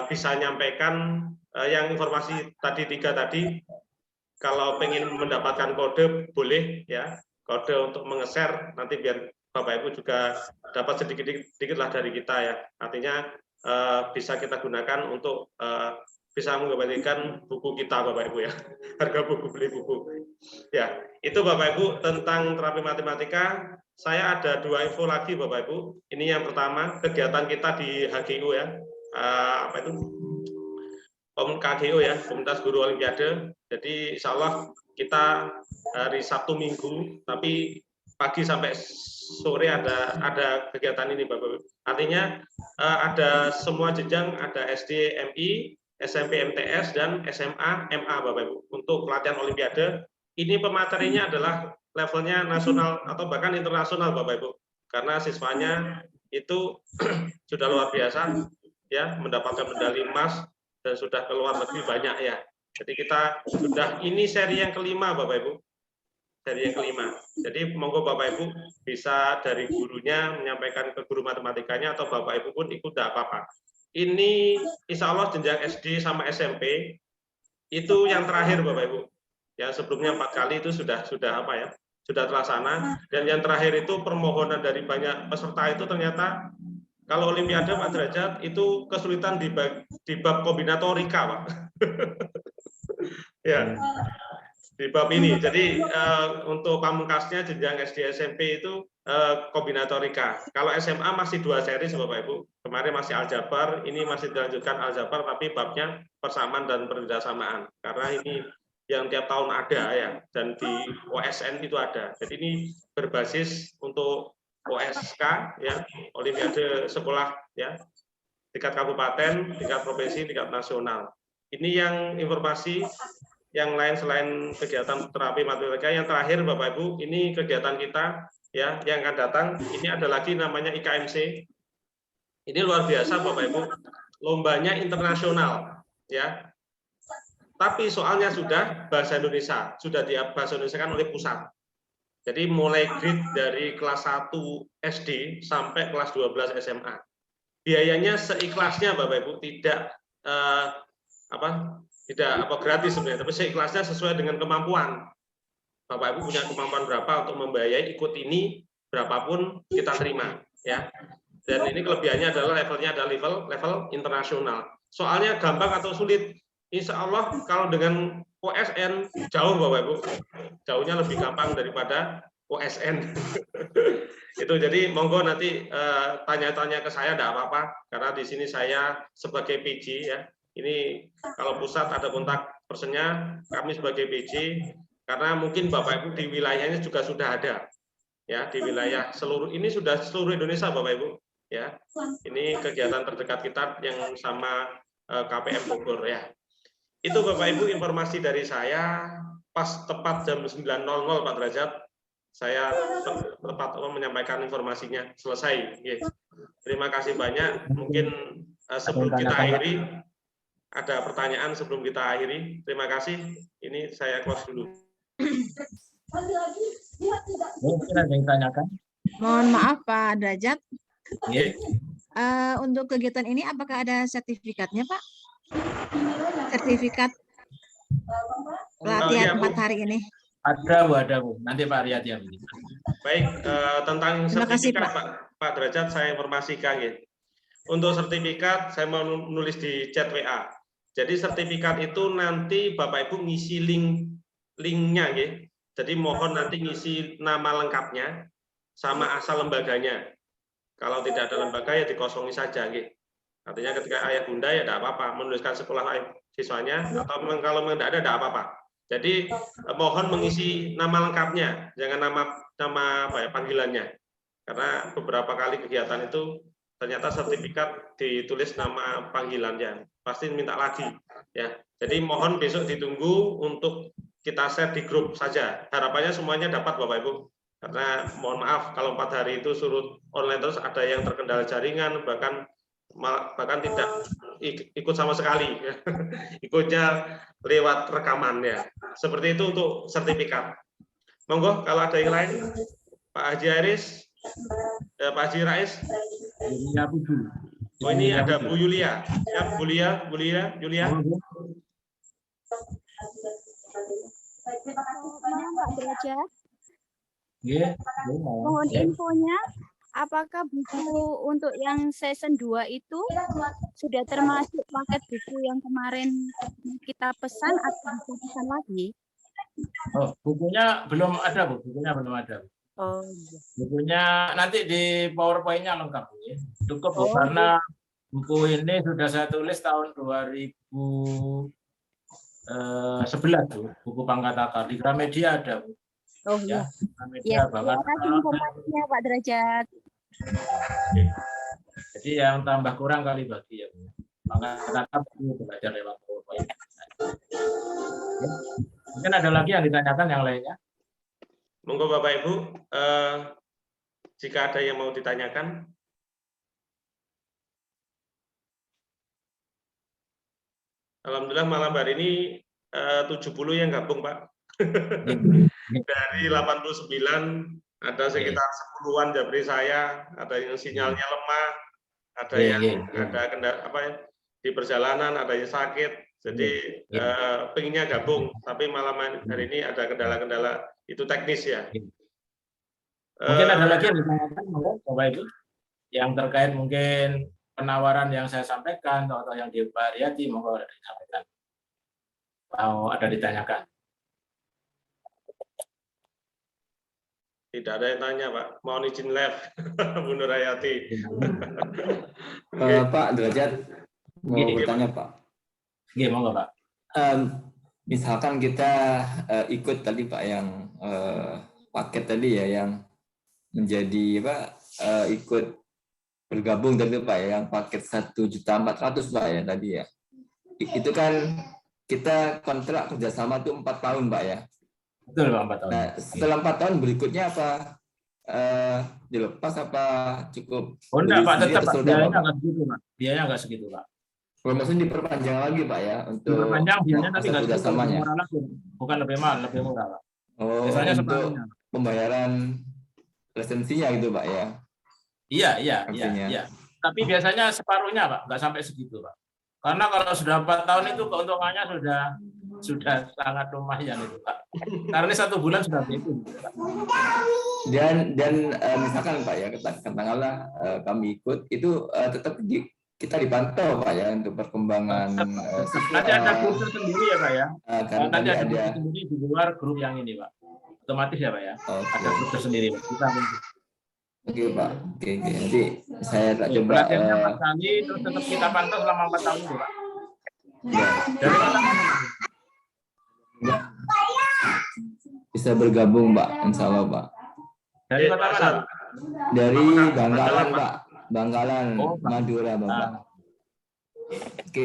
bisa nyampaikan yang informasi tadi 3 tadi. Kalau pengen mendapatkan kode boleh ya, kode untuk menge-share nanti biar Bapak Ibu juga dapat sedikit-sedikit lah dari kita ya. Artinya bisa kita gunakan untuk bisa mengembalikan buku kita Bapak Ibu ya, harga buku beli buku. Ya, itu Bapak Ibu tentang terapi matematika. Saya ada 2 info lagi Bapak Ibu. Ini yang pertama, kegiatan kita di HGU ya, apa itu? KGO ya, Komunitas Guru Olimpiade. Jadi insya Allah kita hari Sabtu Minggu, tapi pagi sampai sore ada kegiatan ini Bapak Ibu. Artinya ada semua jenjang, ada SD, MI, SMP MTS dan SMA MA Bapak Ibu untuk pelatihan Olimpiade. Ini pematerinya adalah levelnya nasional atau bahkan internasional Bapak Ibu. Karena siswanya itu sudah luar biasa ya, mendapatkan medali emas dan sudah keluar lebih banyak ya. Jadi kita sudah ini seri yang kelima Bapak Ibu. Seri yang kelima. Jadi monggo Bapak Ibu bisa dari gurunya menyampaikan ke guru matematikanya atau Bapak Ibu pun ikut tidak apa-apa. Ini insya Allah jenjang SD sama SMP itu yang terakhir Bapak Ibu. Yang sebelumnya 4 kali itu sudah apa ya? Sudah terlaksana. Dan yang terakhir itu permohonan dari banyak peserta itu ternyata kalau Olimpiade Pak Derajat itu kesulitan di bab kombinatorika Pak. Ya. Di bab ini. Jadi untuk pamungkasnya jenjang SD SMP itu kombinatorika. Kalau SMA masih 2 seri Bapak Ibu. Kemarin masih aljabar, ini masih dilanjutkan aljabar tapi babnya persamaan dan perbedaan. Karena ini yang tiap tahun ada ya, dan di OSN itu ada. Jadi ini berbasis untuk OSK ya, Olimpiade sekolah ya, tingkat kabupaten, tingkat provinsi, tingkat nasional. Ini yang informasi. Yang lain selain kegiatan terapi matematika, yang terakhir Bapak Ibu, ini kegiatan kita ya yang akan datang. Ini ada lagi namanya IKMC. Ini luar biasa Bapak Ibu, lombanya internasional ya. Tapi soalnya sudah bahasa Indonesia, sudah bahasa Indonesia kan oleh pusat. Jadi mulai grade dari kelas 1 SD sampai kelas 12 SMA. Biayanya seikhlasnya Bapak Ibu, tidak tidak gratis sebenarnya, tapi seikhlasnya sesuai dengan kemampuan. Bapak Ibu punya kemampuan berapa untuk membiayai ikut ini, berapapun kita terima ya. Dan ini kelebihannya adalah levelnya adalah level internasional. Soalnya gampang atau sulit? Insya Allah kalau dengan OSN jauh Bapak Ibu, jauhnya lebih gampang daripada OSN. Itu jadi monggo nanti tanya-tanya ke saya tidak apa-apa, karena di sini saya sebagai PJ ya. Ini kalau pusat ada kontak personnya, kami sebagai PJ, karena mungkin Bapak Ibu di wilayahnya juga sudah ada ya, di wilayah seluruh ini sudah seluruh Indonesia Bapak Ibu ya. Ini kegiatan terdekat kita yang sama KPM Bogor ya. Itu Bapak Ibu informasi dari saya, pas tepat jam 9.00 Pak Derajat saya tepat menyampaikan informasinya. Selesai. Terima kasih banyak. Mungkin sebelum kita akhiri ada pertanyaan sebelum kita akhiri. Terima kasih. Ini saya close dulu. Mungkin ada yang tanyakan? Mohon maaf Pak Derajat. Yeah. Untuk kegiatan ini apakah ada sertifikatnya Pak? Sertifikat pelatihan 4 hari ini. Ada Bu. Nanti Pak Riyad yang ini. Baik, tentang sertifikat Pak. Pak Derajat saya informasikan ya. Untuk sertifikat saya mau nulis di chat WA. Jadi sertifikat itu nanti Bapak Ibu ngisi linknya ya. Jadi mohon nanti ngisi nama lengkapnya sama asal lembaganya. Kalau tidak ada lembaga ya dikosongi saja ya. Artinya ketika ayah bunda ya tidak apa-apa menuliskan sekolah siswanya, atau kalau tidak ada tidak apa-apa. Jadi mohon mengisi nama lengkapnya, jangan nama apa ya, panggilannya. Karena beberapa kali kegiatan itu ternyata sertifikat ditulis nama panggilannya, pasti minta lagi ya. Jadi mohon besok ditunggu untuk kita share di grup saja. Harapannya semuanya dapat Bapak Ibu. Karena mohon maaf kalau 4 hari itu suruh online terus ada yang terkendala jaringan, bahkan tidak ikut sama sekali. Ikutnya lewat rekaman ya. Seperti itu untuk sertifikat. Monggo kalau ada yang lain, Pak Haji Aris, Pak Haji Rais. Oh ini ada Bu Yulia. Ya Bu Yulia. Pak Derajat. Mohon infonya, apakah buku untuk yang season 2 itu sudah termasuk paket buku yang kemarin kita pesan atau bisa pesan lagi? Oh, bukunya belum ada, Bu. Bukunya belum ada. Oh, iya. Bukunya nanti di PowerPoint-nya lengkap, Bu. Ya. Cukup, Bu, karena buku ini sudah saya tulis tahun 2011, Bu. Buku pangkat akar. Di Gramedia ada, Bu. Oh iya. Ya, terima kasih informasinya Pak Derajat. Jadi yang tambah kurang kali bagi ya. Pangkat akar belajar lewat PowerPoint. Mungkin ada lagi yang ditanyakan yang lainnya. Monggo Bapak Ibu, jika ada yang mau ditanyakan. Alhamdulillah malam hari ini 70 yang gabung Pak. Dari 89 ada sekitar 10-an Japri saya, ada yang sinyalnya lemah, ada yang ada kendala apa ya, di perjalanan, ada yang sakit. Jadi pengennya gabung, tapi malam hari ini ada kendala-kendala itu teknis ya. Mungkin ada lagi yang ditanyakan, Bapak Ibu, yang terkait mungkin penawaran yang saya sampaikan atau yang di Pak Riyadi, monggo disampaikan. Mau ada ditanyakan? Tidak ada yang tanya, Pak. Mohon izin live, Bu Nurhayati. Pak Derajat, mau bertanya, Pak. Gimana, Pak? Misalkan kita ikut tadi, Pak, yang paket tadi ya, yang menjadi Pak ikut bergabung tadi, Pak, yang paket 1.400.000, Pak, ya tadi ya. Itu kan kita kontrak kerjasama tuh 4 tahun, Pak, ya. Betul, Pak, 4 tahun. Nah, setelah 4 tahun berikutnya apa dilepas apa cukup? Oh enggak, Pak, tetap Pak. Biayanya nggak segitu, Pak. Biayanya nggak segitu, Pak. Kalau maksudnya diperpanjang lagi, Pak, ya, untuk diperpanjang biayanya tapi nggak segitu, lebih murah lagi. Bukan lebih mahal, lebih murah, Pak. Oh, biasanya untuk separuhnya. Pembayaran lisensinya gitu, Pak, ya. Iya. Tapi biasanya separuhnya, Pak, nggak sampai segitu, Pak. Karena kalau sudah 4 tahun itu keuntungannya sudah sangat lumayan itu, Pak. Karena 1 bulan sudah itu. Dan misalkan, Pak, ya, katakanlah kami ikut itu tetap kita dipantau, Pak, ya, untuk perkembangan nanti ada grup tersendiri ya, Pak, ya. Nanti ada grup tersendiri di luar grup yang ini, Pak. Otomatis ya, Pak, ya. Ada grup tersendiri, Pak. Oke, Pak. Oke. Nanti saya tak coba. Pelatihannya 4 kali, terus tetap kita pantau selama 4 tahun itu, Pak. Ya. Dari bisa bergabung, Pak, insya Allah, Pak. Dari kota mana, Pak? Dari Bangkalan, Pak. Bangkalan, Madura, Bapak.